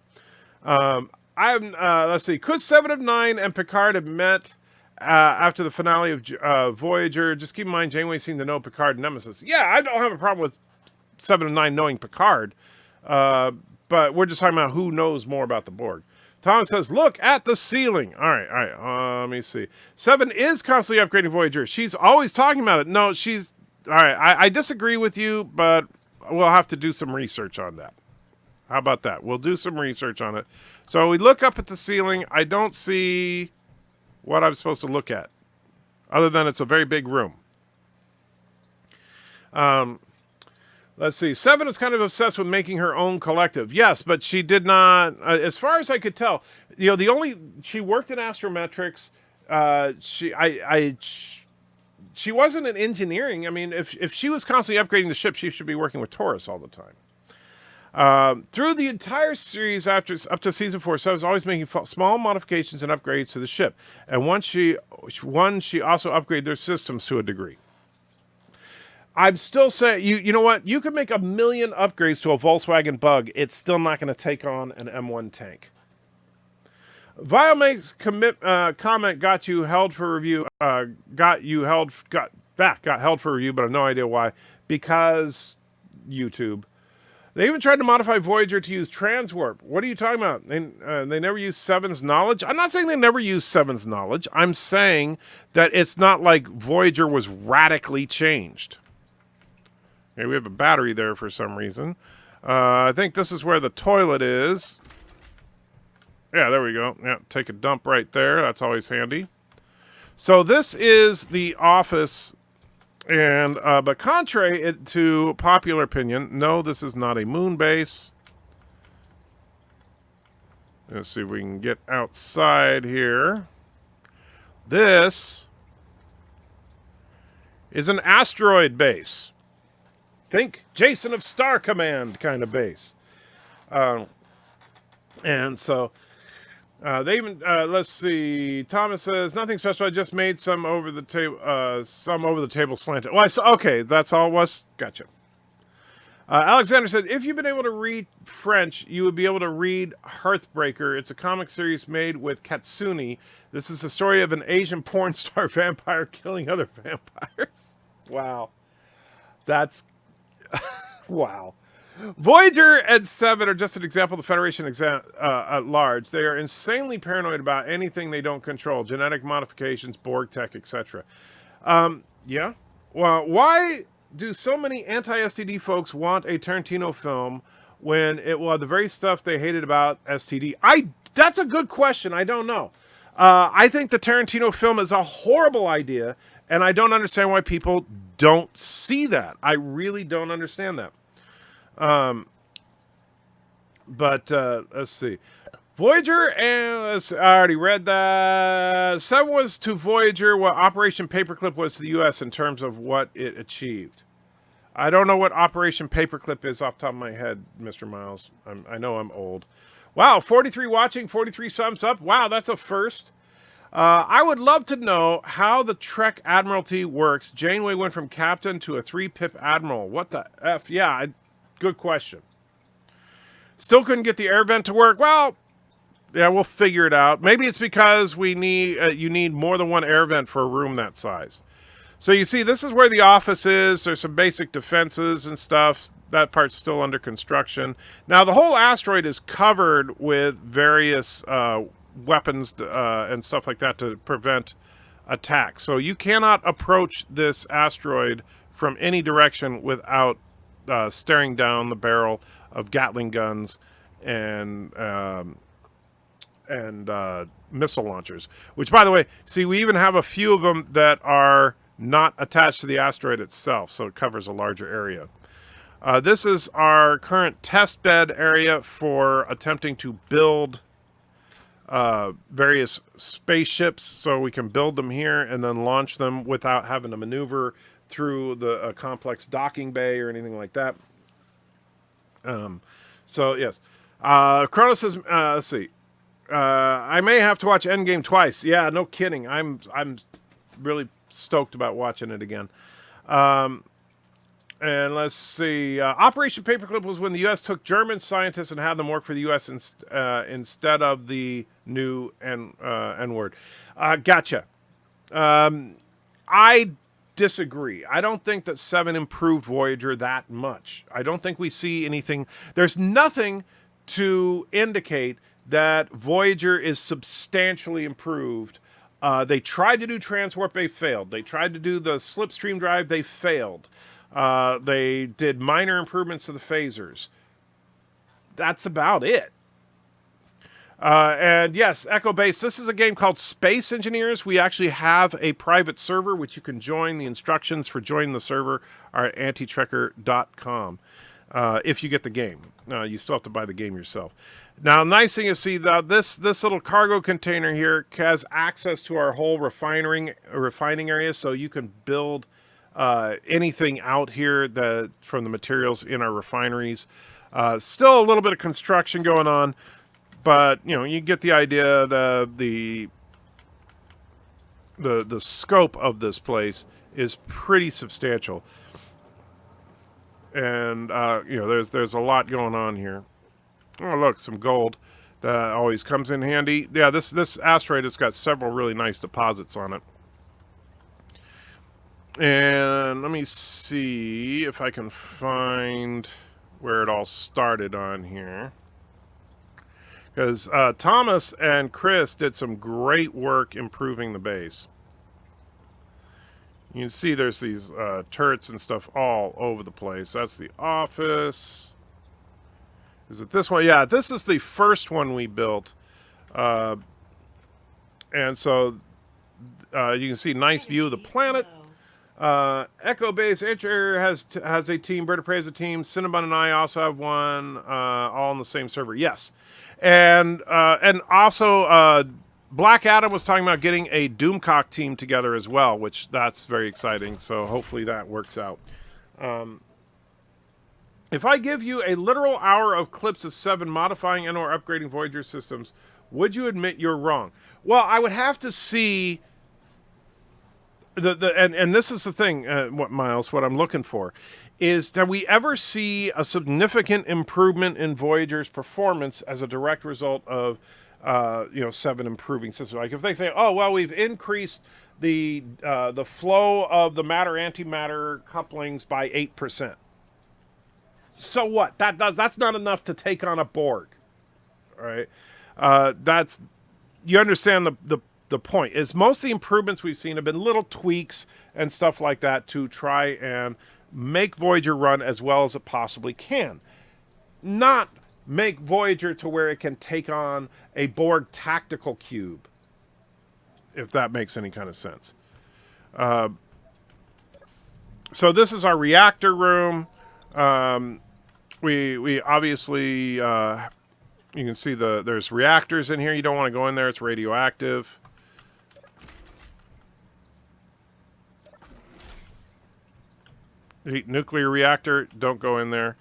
Let's see. Could 7 of 9 and Picard have met after the finale of Voyager? Just keep in mind, Janeway seemed to know Picard and Nemesis. Yeah, I don't have a problem with 7 of 9 knowing Picard. But we're just talking about who knows more about the Borg. Thomas says, look at the ceiling. All right. Let me see. 7 is constantly upgrading Voyager. She's always talking about it. No, she's... All right, I disagree with you, but we'll have to do some research on that. How about that? We'll do some research on it. So we look up at the ceiling. I don't see what I'm supposed to look at, other than it's a very big room. Let's see. 7 is kind of obsessed with making her own collective. Yes, but she did not, as far as I could tell, she worked in astrometrics. She wasn't in engineering. I mean, if she was constantly upgrading the ship, she should be working with Taurus all the time. Through the entire series up to season 4, Seven was always making small modifications and upgrades to the ship. And once she also upgraded their systems to a degree. I'm still saying, you know what? You could make 1 million upgrades to a Volkswagen Bug. It's still not going to take on an M1 tank. Viomeg's comment got you held for review. Got held for review, but I have no idea why. Because YouTube. They even tried to modify Voyager to use transwarp. What are you talking about? They never used Seven's knowledge? I'm not saying they never used Seven's knowledge. I'm saying that it's not like Voyager was radically changed. Okay, we have a battery there for some reason. I think this is where the toilet is. Yeah, there we go. Yeah, take a dump right there. That's always handy. So this is the office, and but contrary to popular opinion, no, this is not a moon base. Let's see if we can get outside here. This is an asteroid base. Think Jason of Star Command kind of base. And so they even let's see. Thomas says nothing special. I just made some over the table slanted. Oh, I saw. Okay, that's all it was. Gotcha. Alexander said, if you've been able to read French, you would be able to read Hearthbreaker. It's a comic series made with Katsuni. This is the story of an Asian porn star vampire killing other vampires. Wow. That's... wow. Voyager and 7 are just an example of the Federation at large. They are insanely paranoid about anything they don't control. Genetic modifications, Borg tech, etc. Yeah. Well, why do so many anti-STD folks want a Tarantino film when it was the very stuff they hated about STD? That's a good question. I don't know. I think the Tarantino film is a horrible idea, and I don't understand why people don't see that. I really don't understand that. But let's see. Voyager, and I already read that. 7 was to Voyager what Operation Paperclip was to the U.S. in terms of what it achieved. I don't know what Operation Paperclip is off the top of my head, Mr. Miles. I know I'm old. Wow, 43 watching, 43 thumbs up. Wow, that's a first. I would love to know how the Trek Admiralty works. Janeway went from captain to a 3-pip admiral. What the F? Yeah, good question. Still couldn't get the air vent to work. Well, yeah, we'll figure it out. Maybe it's because you need more than one air vent for a room that size. So you see, this is where the office is. There's some basic defenses and stuff. That part's still under construction. Now, the whole asteroid is covered with various weapons and stuff like that to prevent attacks. So you cannot approach this asteroid from any direction without staring down the barrel of Gatling guns and missile launchers. Which, by the way, see, we even have a few of them that are not attached to the asteroid itself, so it covers a larger area. This is our current test bed area for attempting to build various spaceships, so we can build them here and then launch them without having to maneuver through the complex docking bay or anything like that. So yes, Chrono says, let's see. I may have to watch Endgame twice. Yeah, no kidding. I'm really stoked about watching it again. And let's see. Operation Paperclip was when the U.S. took German scientists and had them work for the U.S. Instead of the new N-word. Gotcha. I disagree. I don't think that 7 improved Voyager that much. I don't think we see anything. There's nothing to indicate that Voyager is substantially improved. They tried to do transwarp, they failed. They tried to do the slipstream drive, they failed. They did minor improvements to the phasers. That's about it. And yes, Echo Base, this is a game called Space Engineers. We actually have a private server which you can join. The instructions for joining the server are at antitrekker.com. If you get the game. You still have to buy the game yourself. Now, nice thing is, see, this little cargo container here has access to our whole refining area, so you can build anything out here from the materials in our refineries. Still a little bit of construction going on, but you get the idea. The scope of this place is pretty substantial, and there's a lot going on here. Oh, look, some gold that always comes in handy. Yeah, this asteroid has got several really nice deposits on it. And let me see if I can find where it all started on here. Because Thomas and Chris did some great work improving the base. You can see there's these turrets and stuff all over the place. That's the office. Is it this one? Yeah, this is the first one we built. And so you can see nice view of the planet. Echo Base Enter has a team. BIRDOPREY has a team. Cinnabon and I also have one, all on the same server. Yes. And also Black Adam was talking about getting a Doomcock team together as well, which that's very exciting. So hopefully that works out. If I give you a literal hour of clips of 7 modifying and/or upgrading Voyager systems, would you admit you're wrong? Well, I would have to see and this is the thing, Miles, what I'm looking for is that we ever see a significant improvement in Voyager's performance as a direct result of 7 improving systems. Like if they say, oh well, we've increased the flow of the matter-antimatter couplings by 8%. So what? That's not enough to take on a Borg. All right? You understand the point is most of the improvements we've seen have been little tweaks and stuff like that to try and make Voyager run as well as it possibly can. Not make Voyager to where it can take on a Borg tactical cube, if that makes any kind of sense. So this is our reactor room. We obviously you can see there's reactors in here. You don't want to go in there. It's radioactive. Nuclear reactor, don't go in there.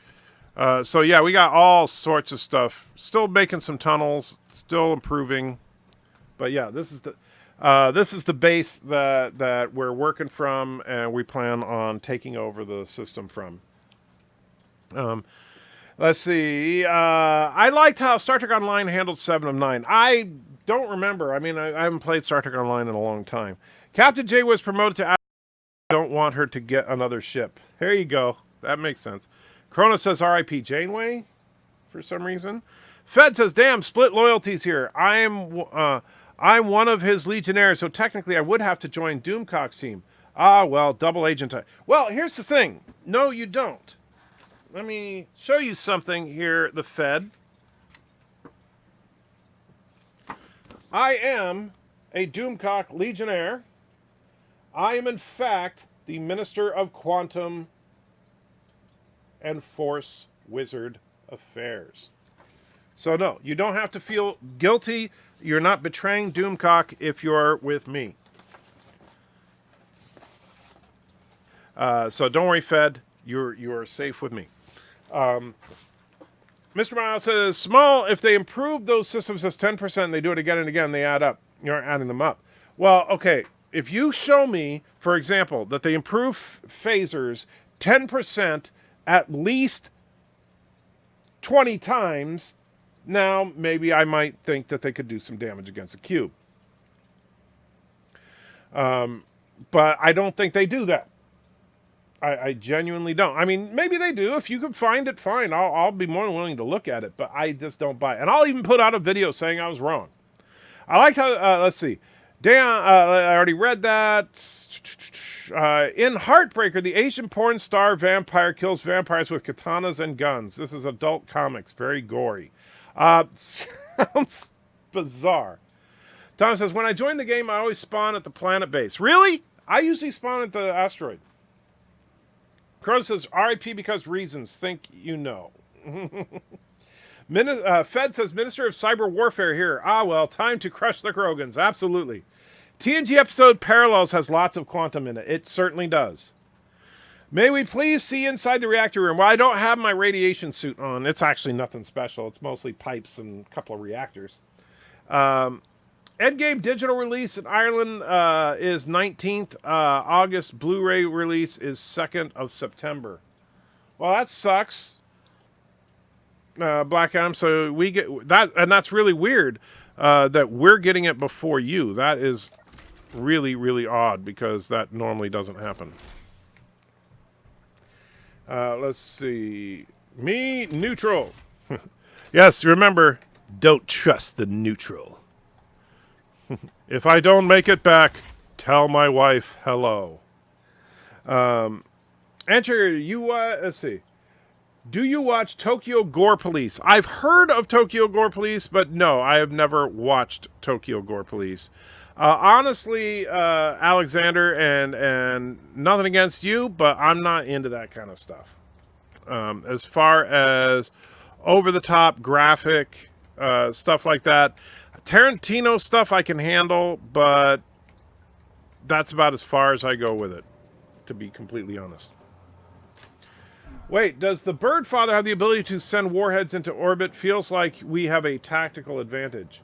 So yeah, we got all sorts of stuff. Still making some tunnels, still improving. But yeah, this is the base that we're working from, and we plan on taking over the system from. Let's see. I liked how Star Trek Online handled 7 of 9. I don't remember. I mean, I haven't played Star Trek Online in a long time. Captain J was promoted to. Don't want her to get another ship. There you go. That makes sense. Chrono says R.I.P. Janeway for some reason. Fed says, damn, split loyalties here. I'm one of his Legionnaires, so technically I would have to join Doomcock's team. Ah, well, double agent. Well, here's the thing. No, you don't. Let me show you something here, the Fed. I am a Doomcock Legionnaire. I am, in fact, the Minister of Quantum and Force Wizard Affairs. So, no, you don't have to feel guilty. You're not betraying Doomcock if you're with me. So don't worry, Fed. You're safe with me. Mr. Miles says, small, if they improve those systems as 10%, and they do it again and again, they add up. You're adding them up. Well, okay, if you show me, for example, that they improve phasers 10% at least 20 times, now maybe I might think that they could do some damage against a cube. But I don't think they do that. I genuinely don't. I mean, maybe they do. If you can find it, fine. I'll be more than willing to look at it, but I just don't buy it. And I'll even put out a video saying I was wrong. I like how, let's see. Dan, I already read that. In Heartbreaker, the Asian porn star vampire kills vampires with katanas and guns. This is adult comics, very gory. Sounds bizarre. Tom says, when I join the game, I always spawn at the planet base. Really? I usually spawn at the asteroid. Crow says, RIP because reasons. Think you know. Fed says, Minister of Cyber Warfare here. Ah, well, time to crush the Krogans. Absolutely. TNG episode Parallels has lots of quantum in it. It certainly does. May we please see inside the reactor room? Well, I don't have my radiation suit on. It's actually nothing special. It's mostly pipes and a couple of reactors. Endgame digital release in Ireland is 19th August. Blu-ray release is 2nd of September. Well, that sucks. Black Adam. So we get that, and that's really weird that we're getting it before you. That is really, really odd because that normally doesn't happen. Let's see. Me neutral. Yes, remember, don't trust the neutral. If I don't make it back, tell my wife hello. Enter you. Let's see. Do you watch Tokyo Gore Police? I've heard of Tokyo Gore Police, but no, I have never watched Tokyo Gore Police. Honestly, Alexander, and nothing against you, but I'm not into that kind of stuff. As far as over-the-top graphic stuff like that, Tarantino stuff I can handle, but that's about as far as I go with it, to be completely honest. Wait, does the Bird Father have the ability to send warheads into orbit? Feels like we have a tactical advantage.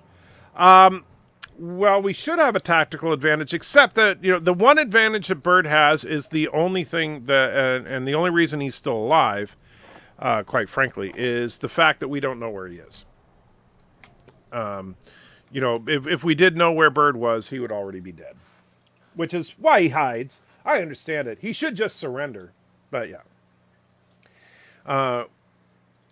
Well, we should have a tactical advantage, except that, the one advantage that Bird has is the only thing that, and the only reason he's still alive, quite frankly, is the fact that we don't know where he is. If we did know where Bird was, he would already be dead. Which is why he hides. I understand it. He should just surrender. But yeah.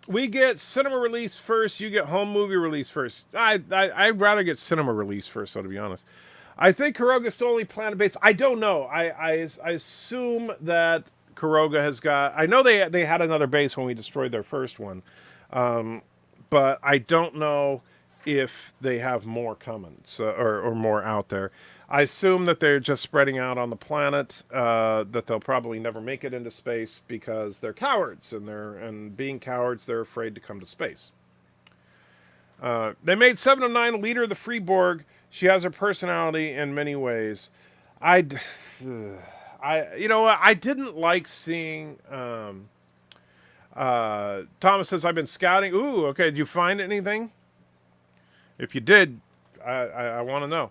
We get cinema release first. You get home movie release first. I'd rather get cinema release first, though, to be honest. I think Caroga still only planet-based. I don't know. I assume that Caroga has got... I know they had another base when we destroyed their first one. But I don't know if they have more coming, or more out there. I assume that they're just spreading out on the planet, that they'll probably never make it into space because they're cowards, and being cowards, they're afraid to come to space. They made 7 of 9 a leader of the Freeborg. She has her personality in many ways. I didn't like seeing... Thomas says, I've been scouting. Ooh, okay, did you find anything? If you did, I want to know.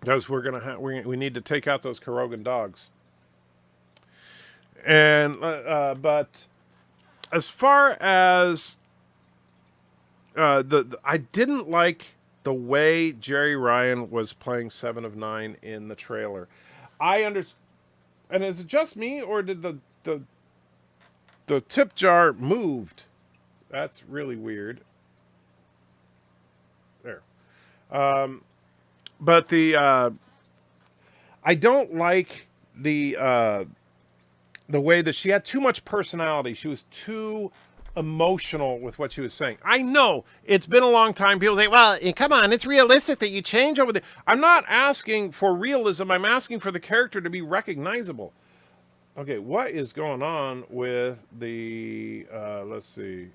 Because we need to take out those Carogan dogs. And but as far as I didn't like the way Jerry Ryan was playing 7 of 9 in the trailer. And is it just me, or did the tip jar moved? That's really weird. There. But I don't like the way that she had too much personality. She was too emotional with what she was saying. I know it's been a long time. People say, well, come on, it's realistic that you change over there. I'm not asking for realism. I'm asking for the character to be recognizable. Okay, what is going on with the, let's see.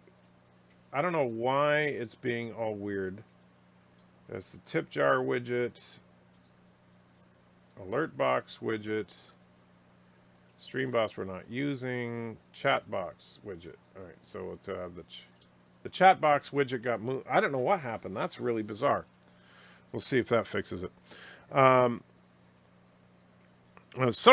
I don't know why it's being all weird. That's the tip jar widget. Alert box widget. Stream box we're not using. Chat box widget. All right, so to have the chat box widget got moved. I don't know what happened. That's really bizarre. We'll see if that fixes it. Son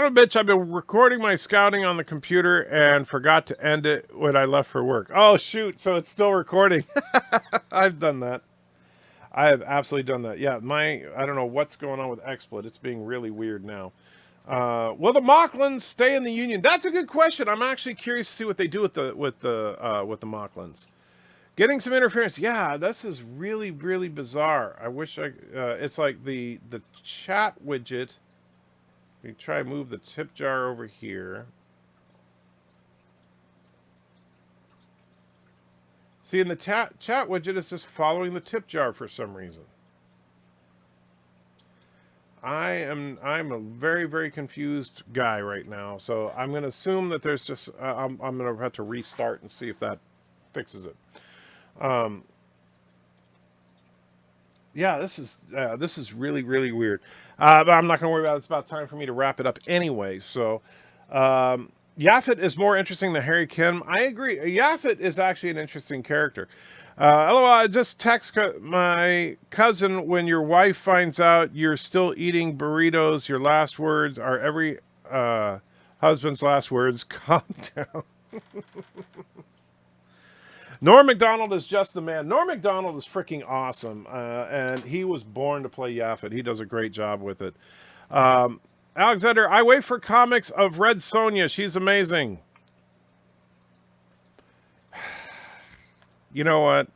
of a bitch, I've been recording my scouting on the computer and forgot to end it when I left for work. Oh, shoot. So it's still recording. I've done that. I have absolutely done that. Yeah, I don't know what's going on with XSplit. It's being really weird now. Will the Mocklins stay in the Union? That's a good question. I'm actually curious to see what they do with the Mocklins. Getting some interference. Yeah, this is really, really bizarre. I wish it's like the chat widget. We try to move the tip jar over here. See, in the chat widget, it's just following the tip jar for some reason. I'm a very, very confused guy right now. So I'm going to assume that there's just I'm going to have to restart and see if that fixes it. Yeah, this is really, really weird. But I'm not going to worry about it. It's about time for me to wrap it up anyway. So, Yaphet is more interesting than Harry Kim. I agree. Yaphet is actually an interesting character. LOL, I just text my cousin when your wife finds out you're still eating burritos. Your last words are every husband's last words. Calm down. Norm Macdonald is just the man. Norm Macdonald is freaking awesome, and he was born to play Yaphet. He does a great job with it. Alexander, I wait for comics of Red Sonja. She's amazing. You know what?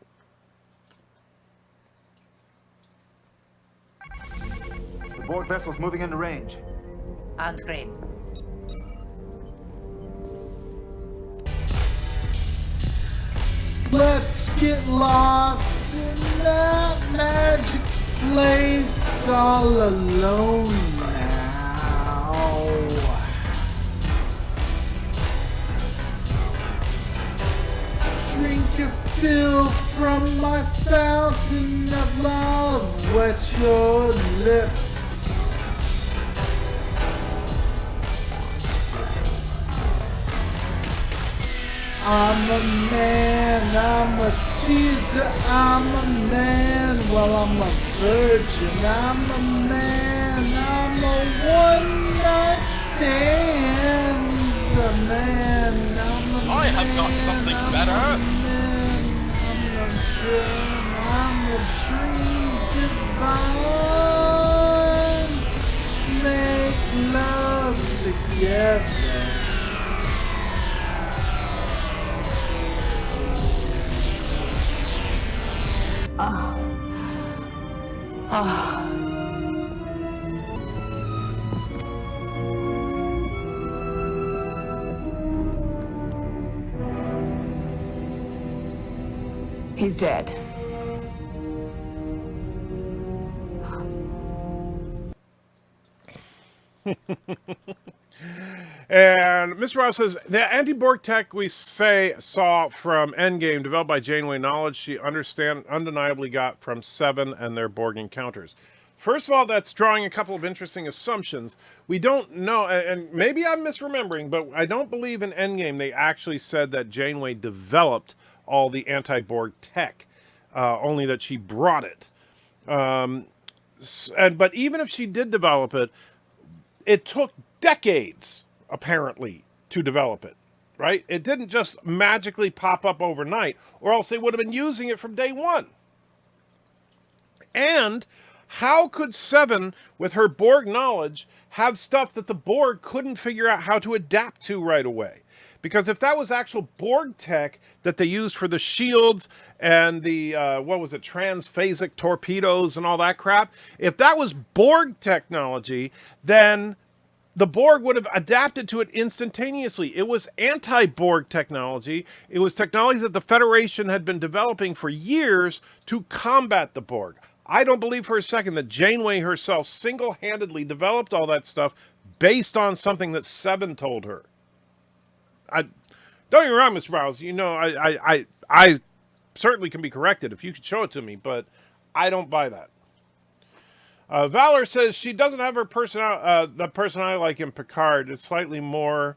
The board vessel's moving into range. On screen. Let's get lost in that magic place all alone now. Drink a fill from my fountain of love, wet your lips. I'm a man, I'm a teaser, I'm a man, well I'm a virgin, I'm a man, I'm a one-night stand, a man, I'm a I have got something better. man, I'm a dream, I'm a dream divine, make love together. He's dead. And Mr. Ross says, the anti-Borg tech we saw from Endgame, developed by Janeway, knowledge she undeniably got from Seven and their Borg encounters. First of all, that's drawing a couple of interesting assumptions. We don't know, and maybe I'm misremembering, but I don't believe in Endgame they actually said that Janeway developed all the anti-Borg tech, only that she brought it. But even if she did develop it, it took decades, apparently, to develop it, right? It didn't just magically pop up overnight, or else they would have been using it from day one. And how could Seven, with her Borg knowledge, have stuff that the Borg couldn't figure out how to adapt to right away? Because if that was actual Borg tech that they used for the shields and the, transphasic torpedoes and all that crap, if that was Borg technology, then the Borg would have adapted to it instantaneously. It was anti-Borg technology. It was technology that the Federation had been developing for years to combat the Borg. I don't believe for a second that Janeway herself single-handedly developed all that stuff based on something that Seven told her. Don't get me wrong, Mr. Browse. You know, I certainly can be corrected if you could show it to me, but I don't buy that. Valor says she doesn't have her the personality like in Picard. It's slightly more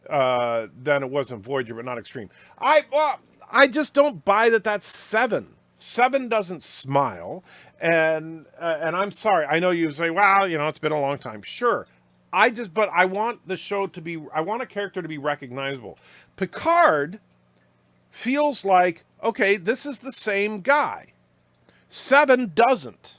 than it was in Voyager, but not extreme. I just don't buy that. That's Seven. Seven doesn't smile, and I'm sorry. I know you say, "Well, it's been a long time." Sure, but I want the show to be. I want a character to be recognizable. Picard feels like, okay, this is the same guy. Seven doesn't.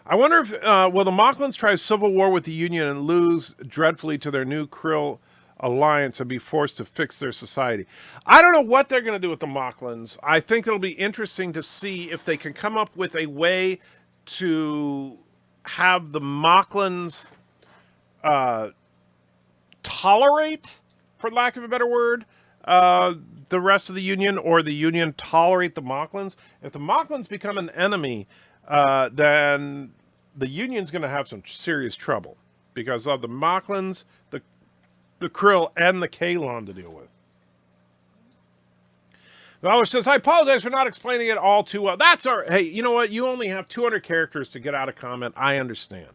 I wonder if will the Moclans try civil war with the Union and lose dreadfully to their new Krill alliance and be forced to fix their society? I don't know what they're going to do with the Moclans. I think it'll be interesting to see if they can come up with a way to have the Moclans tolerate, for lack of a better word, the rest of the Union, or the Union tolerate the Moclans. If the Moclans become an enemy, then the Union's going to have some serious trouble because of the Moclans, the Krill, and the Kalon to deal with. Valor says, I apologize for not explaining it all too well. That's all right. Hey, you know what? You only have 200 characters to get out a comment. I understand.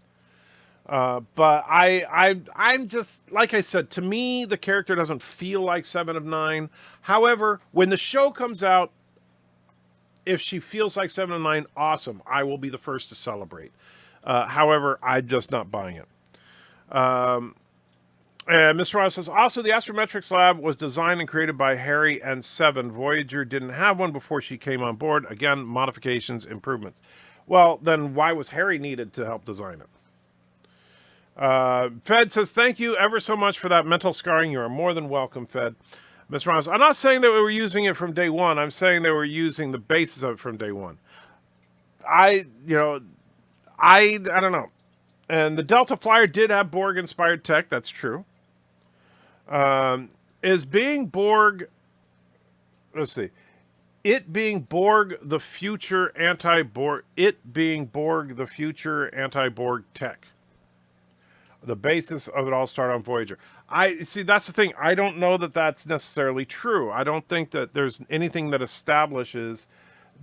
But I'm just, like I said, to me, the character doesn't feel like 7 of 9. However, when the show comes out, if she feels like 7 of 9, awesome. I will be the first to celebrate. However, I'm just not buying it. And Mr. Ross says, also, the Astrometrics Lab was designed and created by Harry and Seven. Voyager didn't have one before she came on board. Again, modifications, improvements. Well, then why was Harry needed to help design it? Fed says, thank you ever so much for that mental scarring. You are more than welcome, Fed. Mr. Ross, I'm not saying that we were using it from day one. I'm saying they were using the basis of it from day one. I don't know. And the Delta Flyer did have Borg-inspired tech. That's true. Is being Borg... Let's see. It being Borg the future anti-Borg... It being Borg the future anti-Borg tech. The basis of it all started on Voyager. That's the thing. I don't know that that's necessarily true. I don't think that there's anything that establishes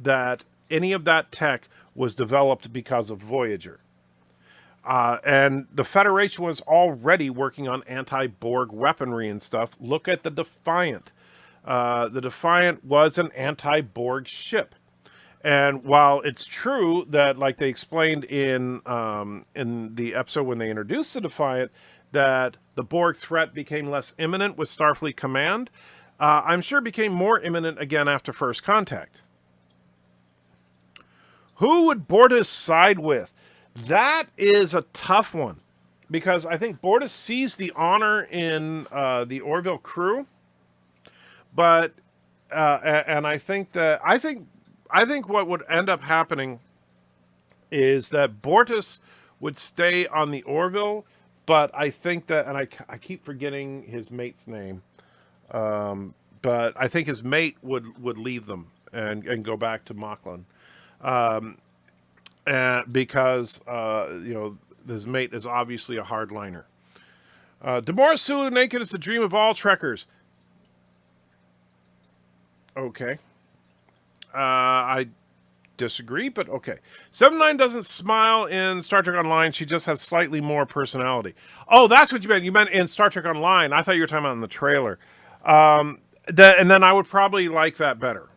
that any of that tech was developed because of Voyager. And the Federation was already working on anti-Borg weaponry and stuff. Look at the Defiant. The Defiant was an anti-Borg ship. And while it's true that, like they explained in the episode when they introduced the Defiant, that the Borg threat became less imminent with Starfleet Command, I'm sure it became more imminent again after First Contact. Who would Bortus side with? That is a tough one, because I think Bortus sees the honor in the Orville crew, but and I think what would end up happening is that Bortus would stay on the Orville, but I think that, and I keep forgetting his mate's name, but I think his mate would leave them and go back to Moclan. Because his mate is obviously a hardliner. Demoris Sulu naked is the dream of all Trekkers. Okay. I disagree, but okay. 7-9 doesn't smile in Star Trek Online. She just has slightly more personality. Oh, that's what you meant. You meant in Star Trek Online. I thought you were talking about in the trailer. And then I would probably like that better.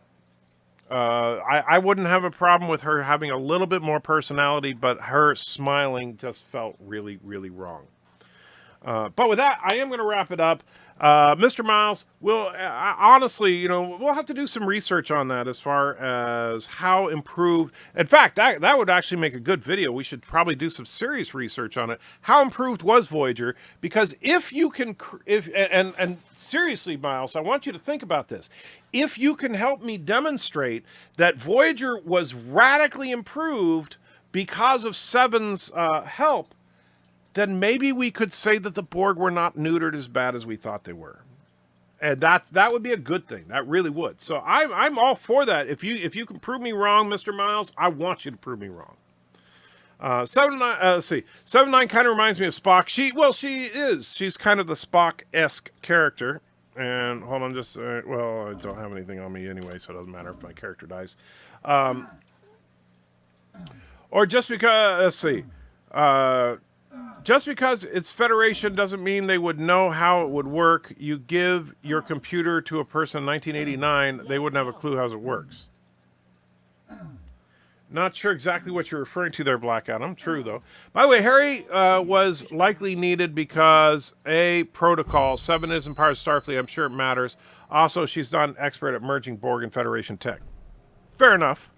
I wouldn't have a problem with her having a little bit more personality, but her smiling just felt really, really wrong. But with that, I am going to wrap it up. Mr. Miles, honestly, we'll have to do some research on that as far as how improved. In fact, that would actually make a good video. We should probably do some serious research on it. How improved was Voyager? Because if you can, and seriously, Miles, I want you to think about this. If you can help me demonstrate that Voyager was radically improved because of Seven's help, then maybe we could say that the Borg were not neutered as bad as we thought they were. And that would be a good thing. That really would. So I'm all for that. If you can prove me wrong, Mr. Miles, I want you to prove me wrong. 7-9, let's see. 7-9 kind of reminds me of Spock. She is. She's kind of the Spock-esque character. And hold on, I don't have anything on me anyway, so it doesn't matter if my character dies. Or just because, let's see, just because it's Federation doesn't mean they would know how it would work. You give your computer to a person in 1989, they wouldn't have a clue how it works. Not sure exactly what you're referring to there, Black Adam. True, though. By the way, Harry was likely needed because, A, protocol. 7 isn't part of Starfleet. I'm sure it matters. Also, she's not an expert at merging Borg and Federation tech. Fair enough.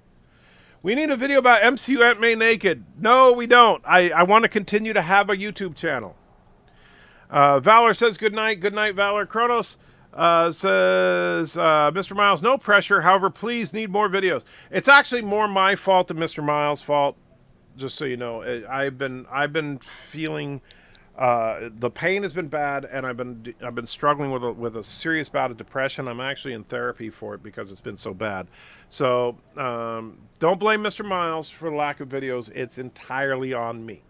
We need a video about MCU Aunt May naked. No, we don't. I want to continue to have a YouTube channel. Valor says good night. Good night, Valor. Kronos says, Mr. Miles, no pressure. However, please need more videos. It's actually more my fault than Mr. Miles' fault. Just so you know, I've been feeling the pain has been bad, and I've been struggling with a serious bout of depression. I'm actually in therapy for it because it's been so bad. So don't blame Mr. Miles for the lack of videos. It's entirely on me.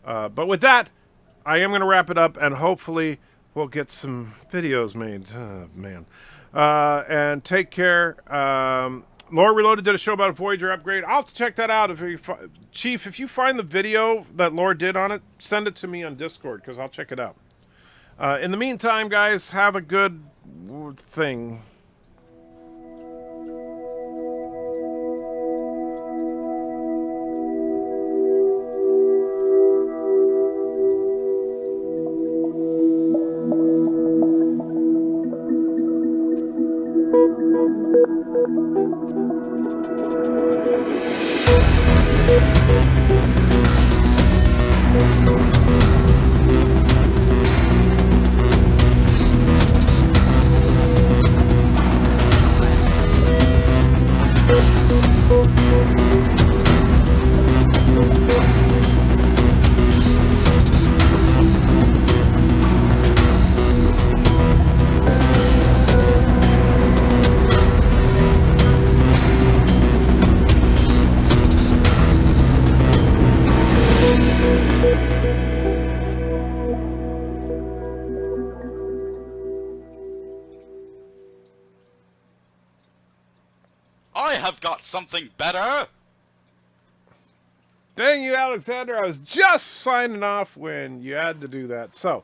But with that, I am going to wrap it up, and hopefully we'll get some videos made. Man. And take care. Lore Reloaded did a show about a Voyager upgrade. I'll have to check that out. Chief, if you find the video that Lore did on it, send it to me on Discord, because I'll check it out. In the meantime, guys, have a good thing. I have got something better. Dang you, Alexander. I was just signing off when you had to do that. So,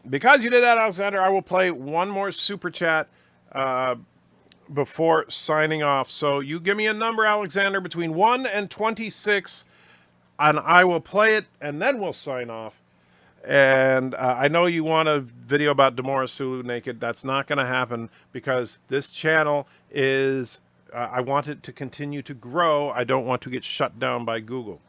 because you did that, Alexander, I will play one more Super Chat before signing off. So, you give me a number, Alexander, between 1 and 26, and I will play it, and then we'll sign off. And I know you want a video about Demora Sulu naked. That's not going to happen because this channel is... I want it to continue to grow. I don't want to get shut down by Google.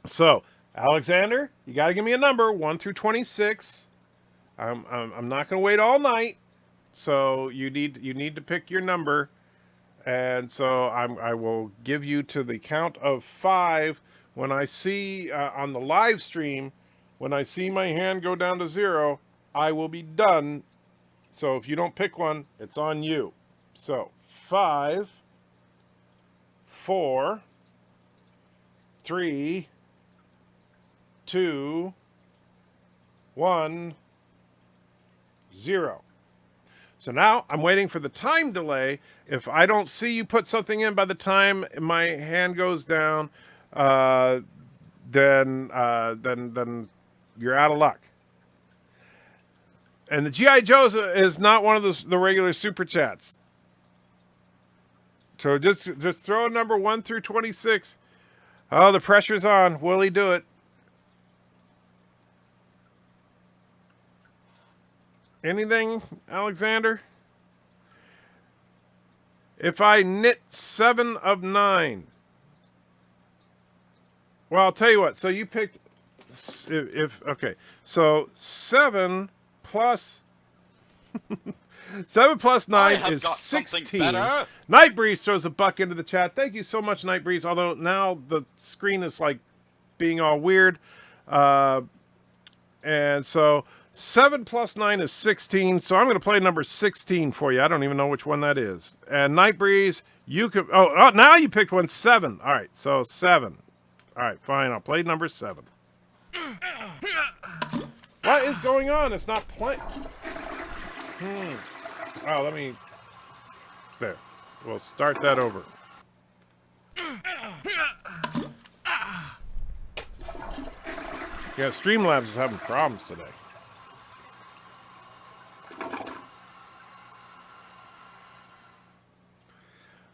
So, Alexander, you got to give me a number, 1 through 26. I'm not going to wait all night. So you need to pick your number, and so I will give you to the count of 5. When I see on the live stream, when I see my hand go down to 0, I will be done. So if you don't pick one, it's on you. So 5, 4, 3, 2, 1, 0. So now I'm waiting for the time delay. If I don't see you put something in by the time my hand goes down, then you're out of luck. And the G.I. Joe is not one of the regular Super Chats. So just throw a number 1 through 26. Oh, the pressure's on. Will he do it? Anything, Alexander? If I knit 7 of 9. Well, I'll tell you what. So you picked... Okay. So 7 plus... 7 plus 9 is 16. Nightbreeze throws a buck into the chat. Thank you so much, Nightbreeze. Although now the screen is like being all weird. And so 7 plus 9 is 16. So I'm going to play number 16 for you. I don't even know which one that is. And Nightbreeze, you can... Oh, now you picked one, 7. All right, so 7. All right, fine. I'll play number 7. What is going on? It's not playing. Oh, let me... There. We'll start that over. Yeah, Streamlabs is having problems today.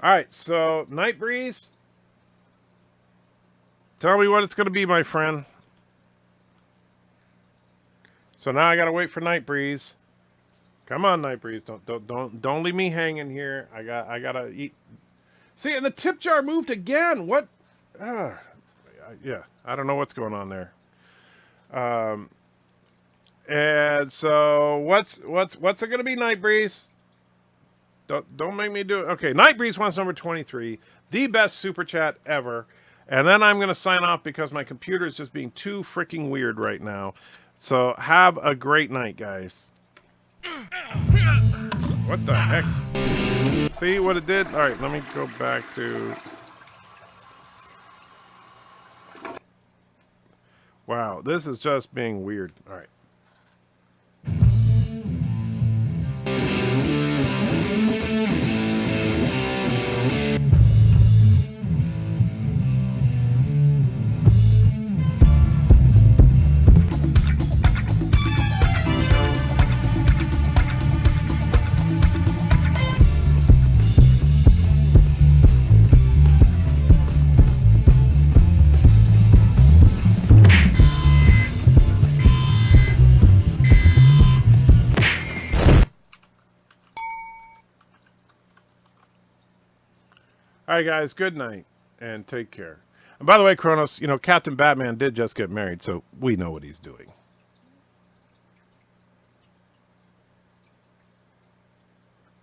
Alright, so Night Breeze. Tell me what it's going to be, my friend. So now I got to wait for Night Breeze. Come on, Night Breeze. Don't leave me hanging here. I got to eat. See, and the tip jar moved again. What? Yeah, I don't know what's going on there. And so what's it going to be, Night Breeze? Don't make me do it. Okay, Night Breeze wants number 23, the best super chat ever. And then I'm going to sign off because my computer is just being too freaking weird right now. So have a great night, guys. What the heck? See what it did? All right, let me go back to... Wow, this is just being weird. All right. All right, guys, good night and take care. And by the way, Kronos, you know, Captain Batman did just get married, so we know what he's doing.